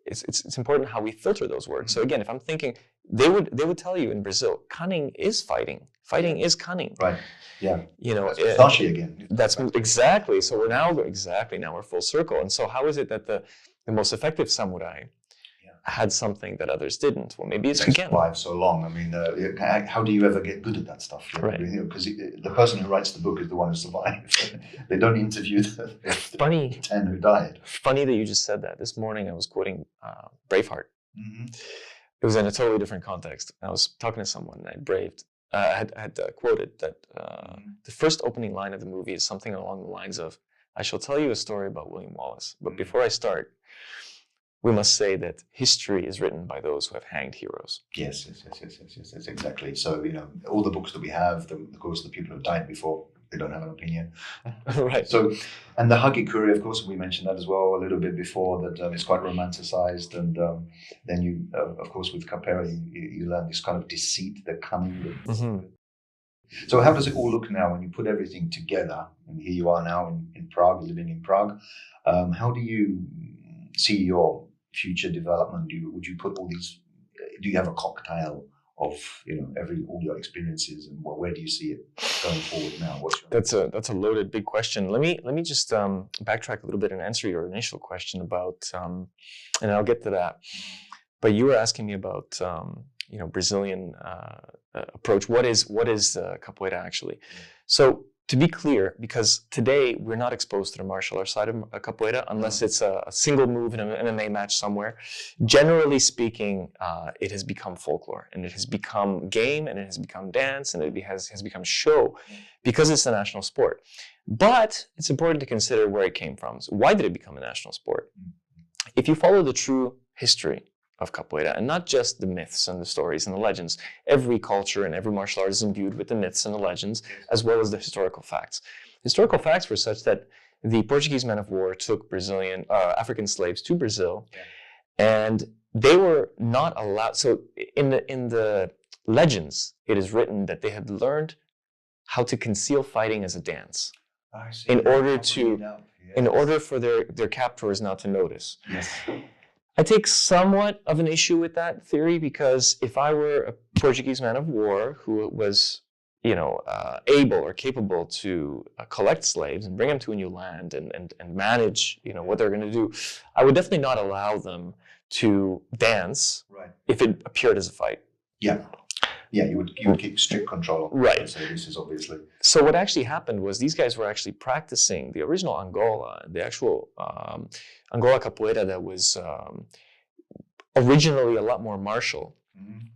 it's important how we filter those words. So again, if I'm thinking, they would tell you in Brazil, cunning is fighting. Fighting is cunning. Right. Yeah. That's Sashi again. That's exactly. So now we're full circle. And so how is it that the most effective samurai had something that others didn't? Well, maybe it's again. Survived so long. I mean, how do you ever get good at that stuff? Right. Because the person who writes the book is the one who survived. They don't interview the 10 who died. Funny that you just said that. This morning I was quoting Braveheart. Mm-hmm. It was in a totally different context. I was talking to someone and I had quoted that the first opening line of the movie is something along the lines of, "I shall tell you a story about William Wallace, but before I start, we must say that history is written by those who have hanged heroes." Yes, exactly. So, all the books that we have, of course, the people who have died before, they don't have an opinion. Right. So, and the hagikuri, of course, we mentioned that as well a little bit before, that it's quite romanticized. And then you, of course, with Capoeira, you learn this kind of deceit, the cunning. Mm-hmm. So how does it all look now when you put everything together? And here you are now in Prague, living in Prague. How do you see your future development? Would you put all these? Do you have a cocktail of all your experiences, and where do you see it going forward now? That's a loaded big question. Let me just backtrack a little bit and answer your initial question about, and I'll get to that. But you were asking me about Brazilian approach. What is capoeira actually? So to be clear, because today we're not exposed to the martial art side of capoeira unless it's a single move in an MMA match somewhere. Generally speaking, it has become folklore, and it has become game, and it has become dance, and it has become show because it's a national sport. But it's important to consider where it came from. So why did it become a national sport? If you follow the true history of capoeira, and not just the myths and the stories and the legends. Every culture and every martial art is imbued with the myths and the legends, as well as the historical facts. Historical facts were such that the Portuguese men of war took African slaves to Brazil, and they were not allowed. So in the legends, it is written that they had learned how to conceal fighting as a dance, in order for their captors not to notice. Yes. I take somewhat of an issue with that theory, because if I were a Portuguese man of war who was, able or capable to collect slaves and bring them to a new land and manage, what they're going to do, I would definitely not allow them to dance if it appeared as a fight. Yeah. Yeah, you would keep strict control of it. Right. So this is obviously. So what actually happened was these guys were actually practicing the original Angola, the actual Angola Capoeira that was originally a lot more martial. Mm-hmm.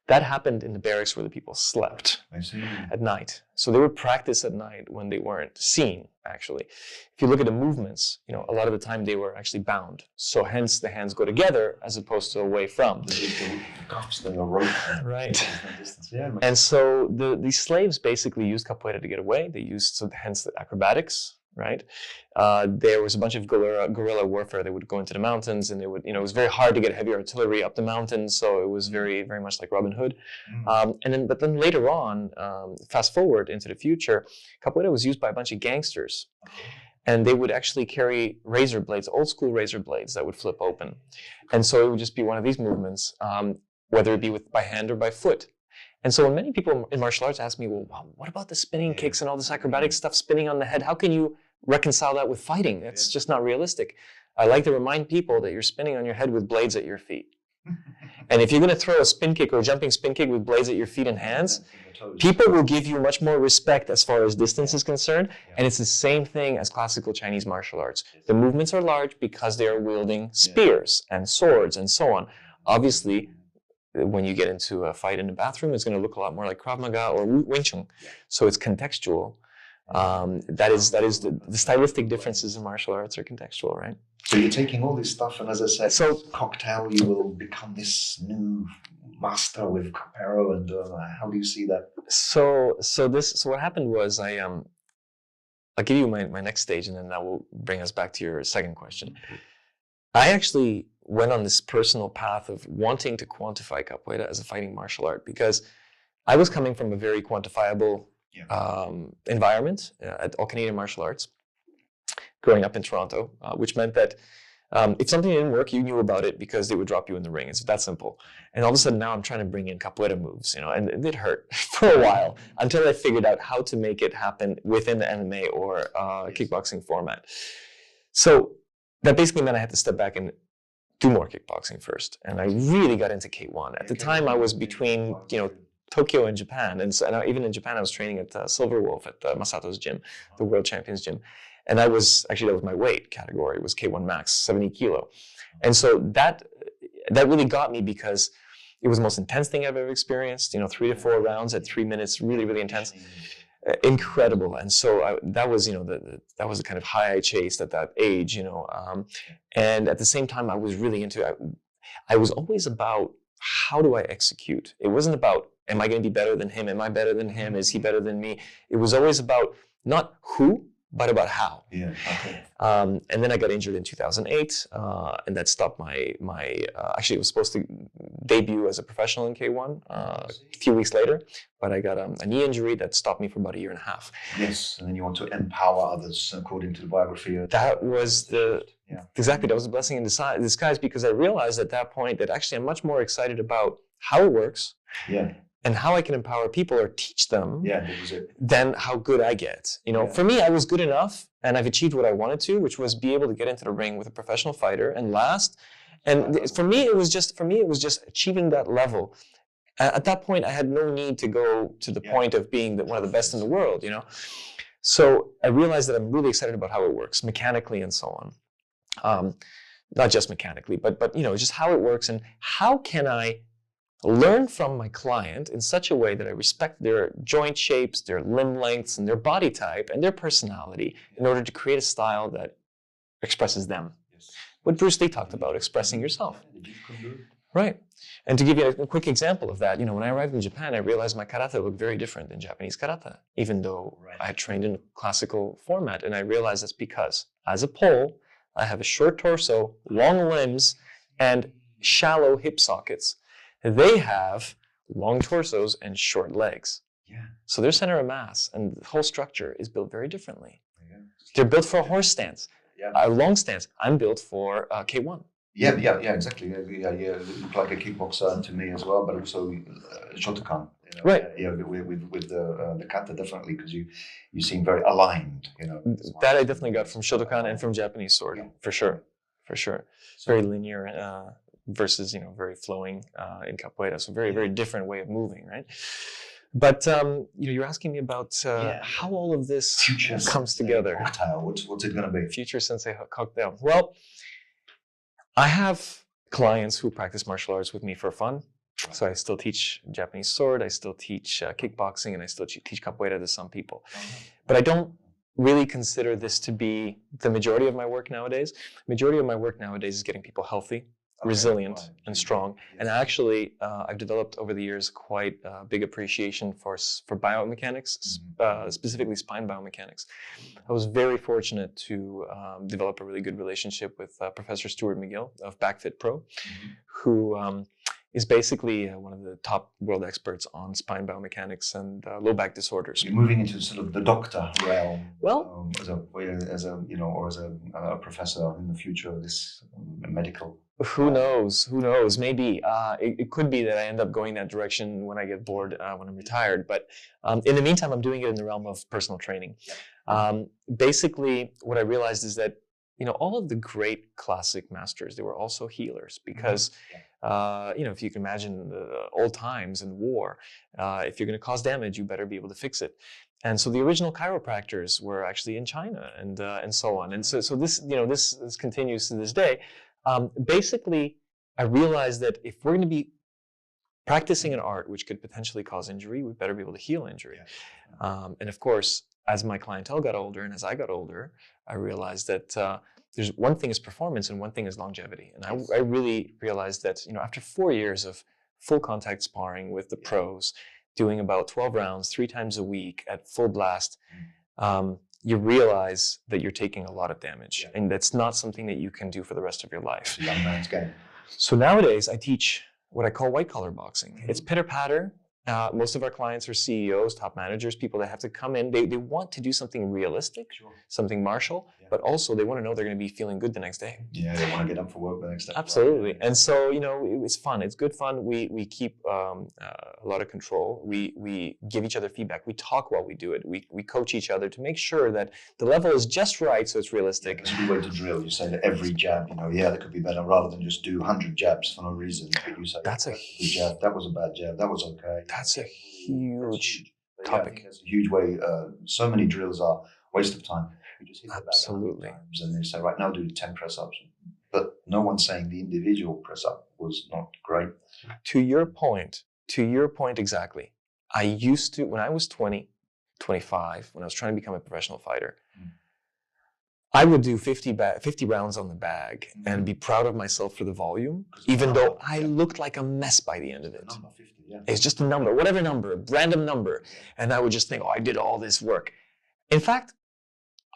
That happened in the barracks where the people slept at night. So they would practice at night when they weren't seen, actually. If you look at the movements, a lot of the time they were actually bound. So hence the hands go together as opposed to away from. The cuffs, the rope. Right. Yeah. And so these slaves basically used capoeira to get away. They used, so hence the acrobatics, right? There was a bunch of guerrilla warfare. They would go into the mountains, and they would, it was very hard to get heavy artillery up the mountains, so it was very, very much like Robin Hood. But then later on, fast forward into the future, capoeira was used by a bunch of gangsters, and they would actually carry razor blades, old school razor blades that would flip open, and so it would just be one of these movements, whether it be by hand or by foot. And so when many people in martial arts ask me, well, what about the spinning kicks and all this acrobatic stuff spinning on the head? How can you reconcile that with fighting? That's just not realistic. I like to remind people that you're spinning on your head with blades at your feet. And if you're going to throw a spin kick or a jumping spin kick with blades at your feet and hands, people will give you much more respect as far as distance is concerned. And it's the same thing as classical Chinese martial arts. The movements are large because they are wielding spears and swords and so on. Obviously, when you get into a fight in the bathroom, it's going to look a lot more like Krav Maga or Wing Chun. So it's contextual. That is the stylistic differences in martial arts are contextual, right? So you're taking all this stuff, and as I said, cocktail, you will become this new master with Capoeira, and how do you see that? So what happened was I'll give you my next stage, and then that will bring us back to your second question. I actually went on this personal path of wanting to quantify capoeira as a fighting martial art because I was coming from a very quantifiable environment at All Canadian Martial Arts, growing up in Toronto, which meant that if something didn't work, you knew about it because they would drop you in the ring. It's that simple. And all of a sudden now I'm trying to bring in capoeira moves, and it hurt for a while until I figured out how to make it happen within the MMA or kickboxing format. So that basically meant I had to step back and do more kickboxing first. And I really got into K1. At the time, I was between, Tokyo and Japan. And even in Japan, I was training at Silver Wolf at Masato's gym, the world champions gym. And that was my weight category, was K1 max, 70 kilo. And so that really got me because it was the most intense thing I've ever experienced, 3 to 4 rounds at 3 minutes, really, really intense. Incredible. And so that was, that was the kind of high I chased at that age, and at the same time, I was really I was always about how do I execute? It wasn't about, am I going to be better than him? Am I better than him? Is he better than me? It was always about not who, but about how. Yeah. Okay. And then I got injured in 2008, and that stopped my actually, it was supposed to debut as a professional in K1 a few weeks later, but I got a knee injury that stopped me for about 1.5 years. Yes, and then you want to empower others, according to the biography. That was exactly, that was a blessing in disguise, because I realized at that point that actually I'm much more excited about how it works. Yeah. And how I can empower people or teach them than how good I get. For me, I was good enough, and I've achieved what I wanted to, which was be able to get into the ring with a professional fighter and last. And for me, it was just achieving that level. At that point, I had no need to go to the point of being one of the best in the world. So I realized that I'm really excited about how it works mechanically and so on. Not just mechanically, but just how it works, and how can I learn from my client in such a way that I respect their joint shapes, their limb lengths, and their body type, and their personality in order to create a style that expresses them. Yes. What Bruce Lee talked about, expressing yourself. Right. And to give you a quick example of that, when I arrived in Japan, I realized my karate looked very different than Japanese karate, even though I had trained in a classical format. And I realized that's because, as a Pole, I have a short torso, long limbs, and shallow hip sockets. They have long torsos and short legs. Yeah. So their center of mass and the whole structure is built very differently. Yeah. They're built for a horse stance, a long stance. I'm built for K1. Yeah, exactly. Yeah, you look like a kickboxer to me as well, but also Shotokan. Right. With the kata, definitely, because you seem very aligned. That I definitely got from Shotokan and from Japanese sword, for sure. Very linear. versus, very flowing in capoeira. So very, very different way of moving, right? But, you're asking me about how all of this Future comes sensei together. cocktail. What's it going to be? Future sensei cocktail. Well, I have clients who practice martial arts with me for fun. So I still teach Japanese sword, I still teach kickboxing, and I still teach capoeira to some people. But I don't really consider this to be the majority of my work nowadays. Majority of my work nowadays is getting people healthy, resilient, and strong. And actually, I've developed over the years quite a big appreciation for biomechanics, specifically spine biomechanics. I was very fortunate to develop a really good relationship with Professor Stuart McGill of BackFit Pro, who is basically one of the top world experts on spine biomechanics and low back disorders. You're moving into sort of the doctor realm. Well, as a professor in the future of this medical. Who knows? Who knows? Maybe it could be that I end up going that direction when I get bored when I'm retired. But in the meantime, I'm doing it in the realm of personal training. Basically, what I realized is that all of the great classic masters, they were also healers because. If you can imagine the old times and war, if you're going to cause damage, you better be able to fix it. And so the original chiropractors were actually in China and so on. And so this, this continues to this day. Basically, I realized that if we're going to be practicing an art which could potentially cause injury, we better be able to heal injury. And of course, as my clientele got older and as I got older, I realized that there's one thing is performance and one thing is longevity. And I really realized that, after 4 years of full contact sparring with the pros, doing about 12 rounds 3 times a week at full blast, you realize that you're taking a lot of damage. And that's not something that you can do for the rest of your life. It's a young man's game. So nowadays I teach what I call white collar boxing. It's pitter patter. Most of our clients are CEOs, top managers, people that have to come in. They want to do something realistic, something martial, but also they want to know they're going to be feeling good the next day. Yeah, they want to get up for work the next day. Absolutely. And so, it's fun. It's good fun. We keep a lot of control. We give each other feedback. We talk while we do it. We coach each other to make sure that the level is just right so it's realistic. It's a good way to drill. You say that every jab, that could be better, rather than just do 100 jabs for no reason. But you say, that's a jab. That was a bad jab. That was okay. That's a huge topic. I think that's a huge way. So many drills are waste of time. You just hit the bag Absolutely. times and they say, right now do 10 press ups. But no one's saying the individual press up was not great. To your point exactly. I used to, when I was 20, 25, when I was trying to become a professional fighter, I would do 50 rounds on the bag and be proud of myself for the volume, even though I looked like a mess by the end of it. Number 50, It's just a number, whatever number, random number. And I would just think, I did all this work. In fact,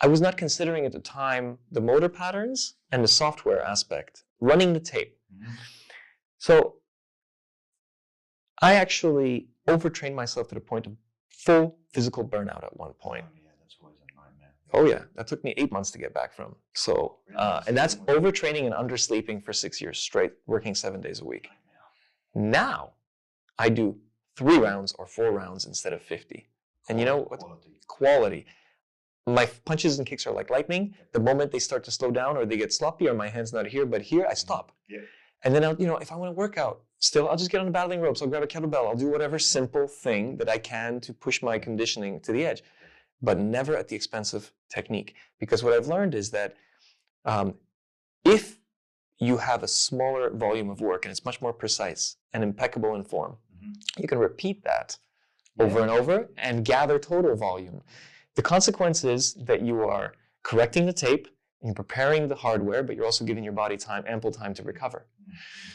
I was not considering at the time the motor patterns and the software aspect, running the tape. So I actually overtrained myself to the point of full physical burnout at one point. That's always a nightmare. Oh yeah, that took me 8 months to get back from. So, and that's overtraining and undersleeping for 6 years straight, working 7 days a week. Now, I do 3 rounds or 4 rounds instead of 50. And you know what? Quality. My punches and kicks are like lightning. The moment they start to slow down or they get sloppy or my hand's not here, but here, I stop. And then if I want to work out, still, I'll just get on the battling ropes. I'll grab a kettlebell. I'll do whatever simple thing that I can to push my conditioning to the edge, but never at the expense of technique. Because what I've learned is that if you have a smaller volume of work and it's much more precise and impeccable in form, you can repeat that over and over and gather total volume. The consequence is that you are correcting the tape and you're preparing the hardware, but you're also giving your body ample time to recover.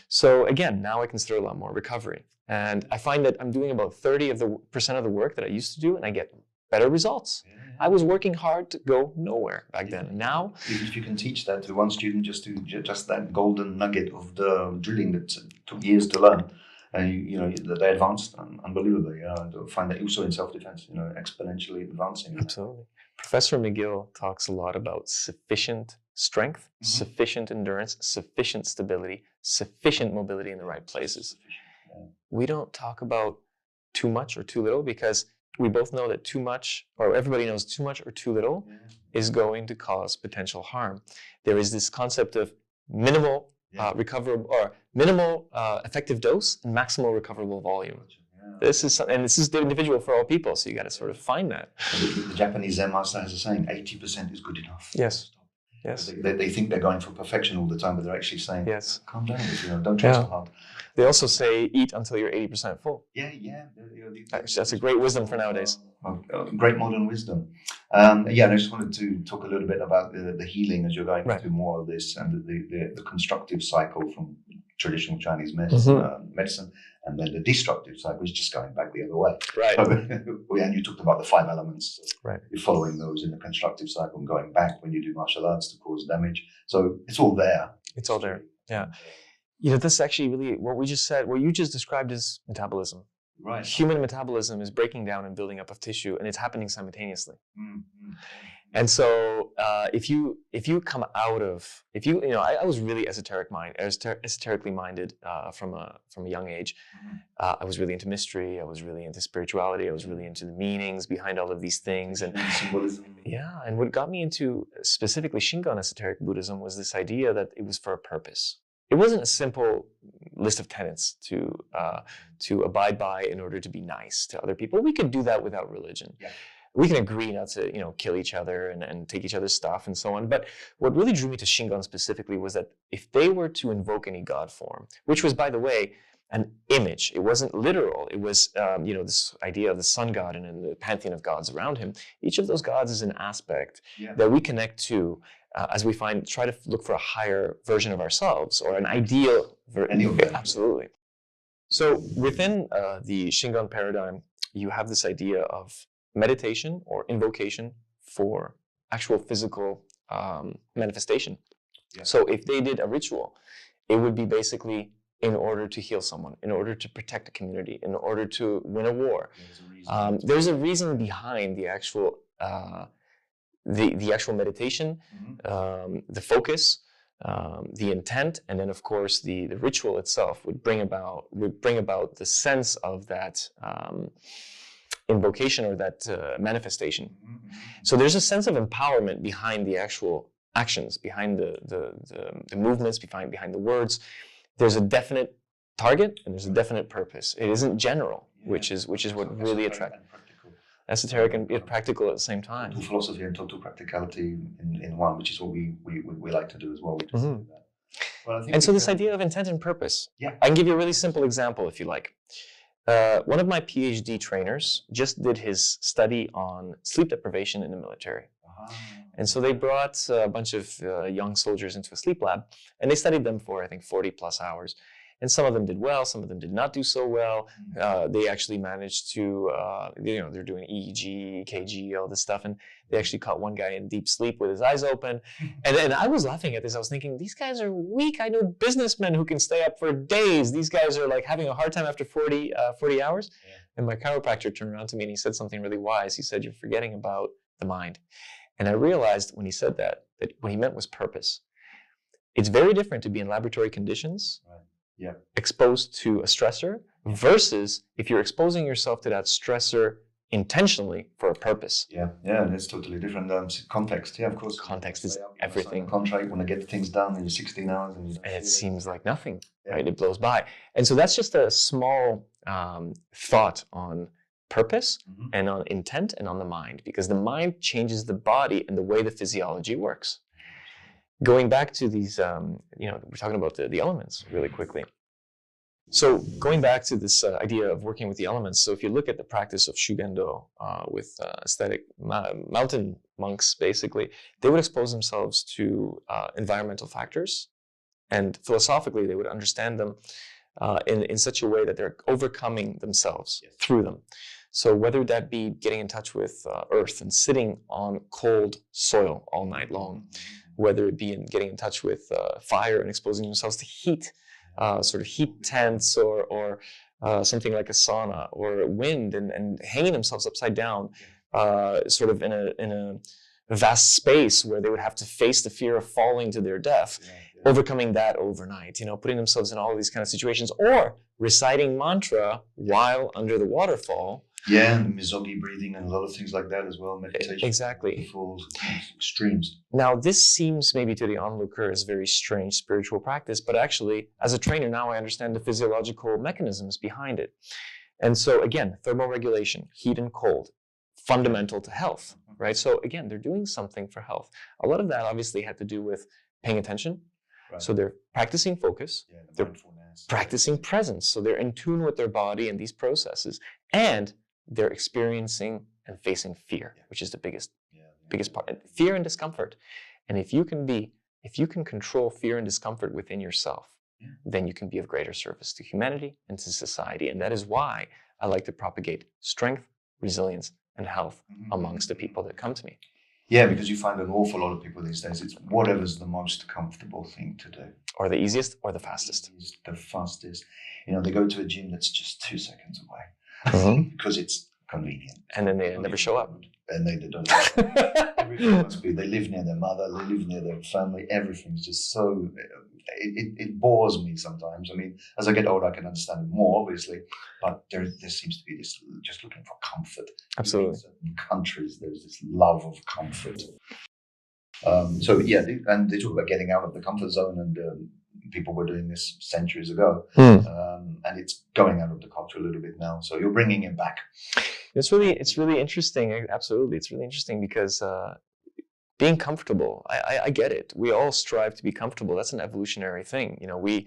So again, now I consider a lot more recovery. And I find that I'm doing about 30% of the work that I used to do, and I get better results. I was working hard to go nowhere back then. Now, if you can teach that to one student, just that golden nugget of the drilling that took years to learn, that they advanced unbelievably. I find that also in self-defense, exponentially advancing. Absolutely. Professor McGill talks a lot about sufficient strength, sufficient endurance, sufficient stability, sufficient mobility in the right places. We don't talk about too much or too little because we both know that too much, or everybody knows too much or too little is going to cause potential harm. There is this concept of minimal recoverable or minimal effective dose and maximal recoverable volume. This is the individual for all people, so you got to sort of find that. The Japanese Zen master has a saying: 80% is good enough. Yes. Yes. They think they're going for perfection all the time, but they're actually saying, yes, calm down, don't try so hard. They also say eat until you're 80% full. Yeah. That's a great wisdom for nowadays. Great modern wisdom. And I just wanted to talk a little bit about the healing as you're going into more of this, and the constructive cycle from traditional Chinese medicine, and then the destructive cycle is just going back the other way. Right. And you talked about the 5 elements. Right. You're following those in the constructive cycle and going back when you do martial arts to cause damage. So it's all there. It's all there. Yeah. This is actually really what you just described as metabolism. Right. Human metabolism is breaking down and building up of tissue, and it's happening simultaneously. And so, if you come out of, I was really esoterically minded from a young age. I was really into mystery. I was really into spirituality. I was really into the meanings behind all of these things, and symbolism. Yeah, and what got me into specifically Shingon esoteric Buddhism was this idea that it was for a purpose. It wasn't a simple list of tenets to abide by in order to be nice to other people. We could do that without religion. Yeah. We can agree not to, kill each other and take each other's stuff and so on. But what really drew me to Shingon specifically was that if they were to invoke any god form, which was, by the way, an image, it wasn't literal. It was, this idea of the sun god and the pantheon of gods around him. Each of those gods is an aspect that we connect to as we try to look for a higher version of ourselves or an ideal version. Absolutely. So within the Shingon paradigm, you have this idea of meditation or invocation for actual physical manifestation. Yeah. So if they did a ritual, it would be basically in order to heal someone, in order to protect a community, in order to win a war. There's a reason behind the actual the actual meditation, the focus, the intent, and then of course the ritual itself would bring about the sense of that invocation or that manifestation. So there's a sense of empowerment behind the actual actions, behind the movements, behind the words. There's a definite target and there's a definite purpose. It isn't general, which is what really attracts. Esoteric and practical at the same time. Total philosophy and total practicality in one, which is what we like to do as well. We just do that. Well, I think so this idea of intent and purpose. Yeah. I can give you a really simple example if you like. One of my PhD trainers just did his study on sleep deprivation in the military. And so they brought a bunch of young soldiers into a sleep lab, and they studied them for, I think, 40 plus hours. And some of them did well, some of them did not do so well. They actually managed to, they're doing EEG, EKG, all this stuff, and they actually caught one guy in deep sleep with his eyes open. And I was laughing at this. I was thinking, these guys are weak. I know businessmen who can stay up for days. These guys are like having a hard time after 40 hours. Yeah. And my chiropractor turned around to me and he said something really wise. He said, you're forgetting about the mind. And I realized when he said that what he meant was purpose. It's very different to be in laboratory conditions, exposed to a stressor, versus if you're exposing yourself to that stressor intentionally for a purpose. Yeah, that's totally different context. Yeah, of course. Context is everything. Contract when I get things done in 16 hours, and it seems like nothing, right? It blows by. And so that's just a small thought on purpose and on intent and on the mind, because the mind changes the body and the way the physiology works. Going back to these, we're talking about the elements really quickly. So going back to this idea of working with the elements, so if you look at the practice of Shugendo with aesthetic mountain monks, basically, they would expose themselves to environmental factors, and philosophically they would understand them in such a way that they're overcoming themselves through them. So whether that be getting in touch with earth and sitting on cold soil all night long, whether it be in getting in touch with fire and exposing themselves to heat, sort of heat tents or something like a sauna, or wind and hanging themselves upside down, sort of in a vast space where they would have to face the fear of falling to their death, overcoming that overnight, putting themselves in all of these kind of situations, or reciting mantra while under the waterfall, Yeah, and Mizogi breathing and a lot of things like that as well. Meditation. Exactly. Full extremes. Now, this seems maybe to the onlooker as very strange spiritual practice, but actually, as a trainer now, I understand the physiological mechanisms behind it. And so, again, thermoregulation, heat and cold, fundamental to health, right? So, again, they're doing something for health. A lot of that obviously had to do with paying attention. Right. So they're practicing focus, they're practicing presence. So they're in tune with their body and these processes, and they're experiencing and facing fear, which is the biggest part. Fear and discomfort. And if you can control fear and discomfort within yourself, then you can be of greater service to humanity and to society. And that is why I like to propagate strength, resilience, and health amongst the people that come to me. Yeah, because you find an awful lot of people these days, it's whatever's the most comfortable thing to do. Or the easiest or the fastest. The fastest. They go to a gym that's just 2 seconds away because it's convenient. And then they never show up. And they don't. Everything must be. They live near their mother, they live near their family. Everything's just so... It bores me sometimes. I mean, as I get older, I can understand it more, obviously, but there seems to be this just looking for comfort. Absolutely. In certain countries, there's this love of comfort. And they talk about getting out of the comfort zone, and people were doing this centuries ago, and it's going out of the culture a little bit now. So you're bringing it back. It's really interesting. Absolutely, it's really interesting because. Being comfortable, I get it. We all strive to be comfortable. That's an evolutionary thing. We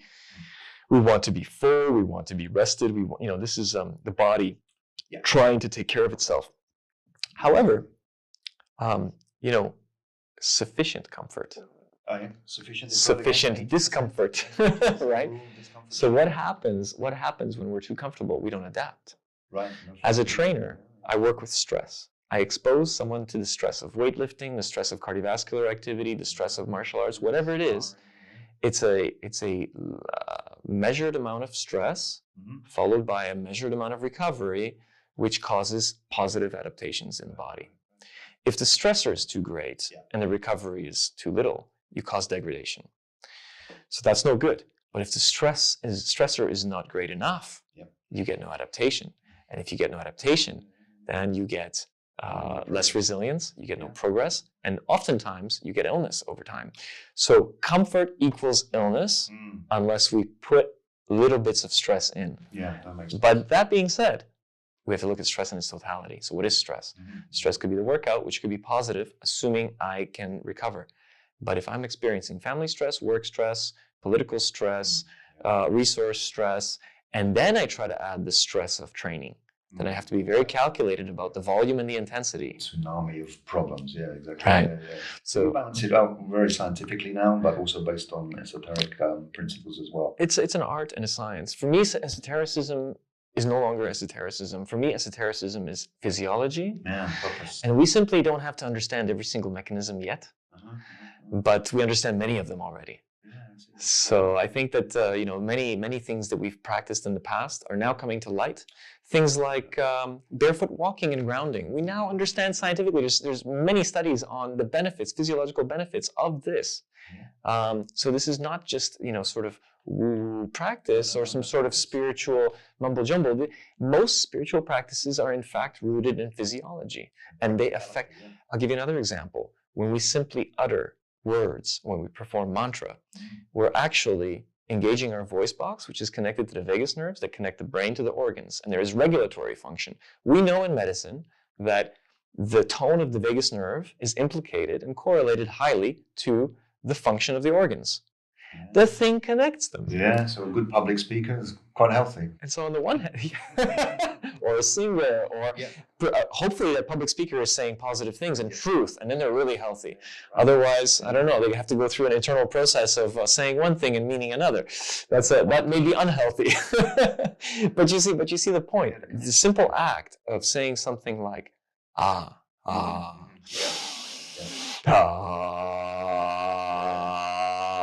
want to be full. We want to be rested. This is the body trying to take care of itself. However, sufficient comfort. Sufficient discomfort, right? So what happens when we're too comfortable? We don't adapt. Right. As a trainer, I work with stress. I expose someone to the stress of weightlifting, the stress of cardiovascular activity, the stress of martial arts, whatever it is. It's a measured amount of stress followed by a measured amount of recovery, which causes positive adaptations in the body. If the stressor is too great and the recovery is too little, you cause degradation. So that's no good. But if the stressor is not great enough, you get no adaptation. And if you get no adaptation, then you get less resilience, you get no progress, and oftentimes you get illness over time. So comfort equals illness unless we put little bits of stress in. Yeah, that makes sense. But that being said, we have to look at stress in its totality. So what is stress? Stress could be the workout, which could be positive, assuming I can recover. But if I'm experiencing family stress, work stress, political stress, resource stress, and then I try to add the stress of training, then I have to be very calculated about the volume and the intensity. Tsunami of problems, yeah, exactly. Right. Yeah. So you balance it out very scientifically now, but also based on esoteric principles as well. It's an art and a science. For me, esotericism is no longer esotericism. For me, esotericism is physiology. Yeah, purpose. And we simply don't have to understand every single mechanism yet, but we understand many of them already. So I think that many things that we've practiced in the past are now coming to light. Things like barefoot walking and grounding. We now understand scientifically. There's many studies on the benefits, physiological benefits of this. So this is not just sort of woo practice or some sort of spiritual mumbo jumbo. Most spiritual practices are in fact rooted in physiology, and they affect. I'll give you another example. When we simply utter words, when we perform mantra, we're actually engaging our voice box, which is connected to the vagus nerves that connect the brain to the organs, and there is regulatory function. We know in medicine that the tone of the vagus nerve is implicated and correlated highly to the function of the organs. The thing connects them. Yeah, so a good public speaker is quite healthy. And so on the one hand, or a singer, or hopefully that public speaker is saying positive things and truth, and then they're really healthy. Otherwise, I don't know, they have to go through an internal process of saying one thing and meaning another. That may be unhealthy. But you see the point. The simple act of saying something like,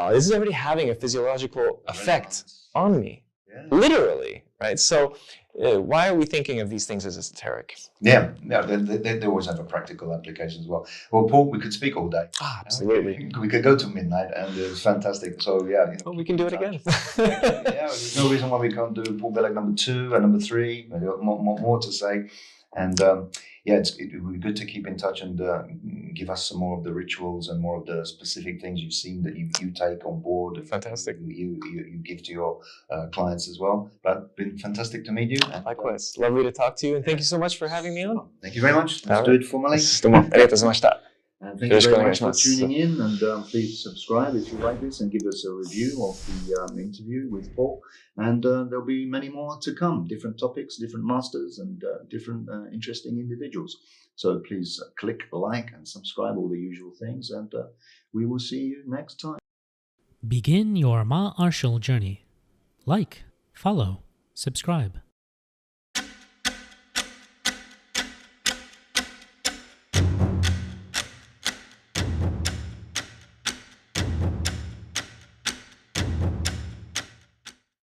this is already having a physiological effect on me, literally, right? So why are we thinking of these things as esoteric? Yeah, they always have a practical application as well. Well, Paul, we could speak all day. Absolutely. We could go to midnight, and it's fantastic. So yeah, well, we can do it again. There's no reason why we can't do Paul Bielak number 2 and number 3. Maybe more to say. And it would be good to keep in touch and give us some more of the rituals and more of the specific things you've seen that you take on board. And Fantastic. You give to your clients as well. But been fantastic to meet you. And, Likewise. Lovely to talk to you. And thank you so much for having me on. Thank you very much. Let's do it formally. どうもありがとうございました。 And thank you very much for tuning in, and please subscribe if you like this and give us a review of the interview with Paul. And there'll be many more to come, different topics, different masters, and different interesting individuals. So please click like and subscribe, all the usual things, and we will see you next time. Begin your martial journey. Like, follow, subscribe.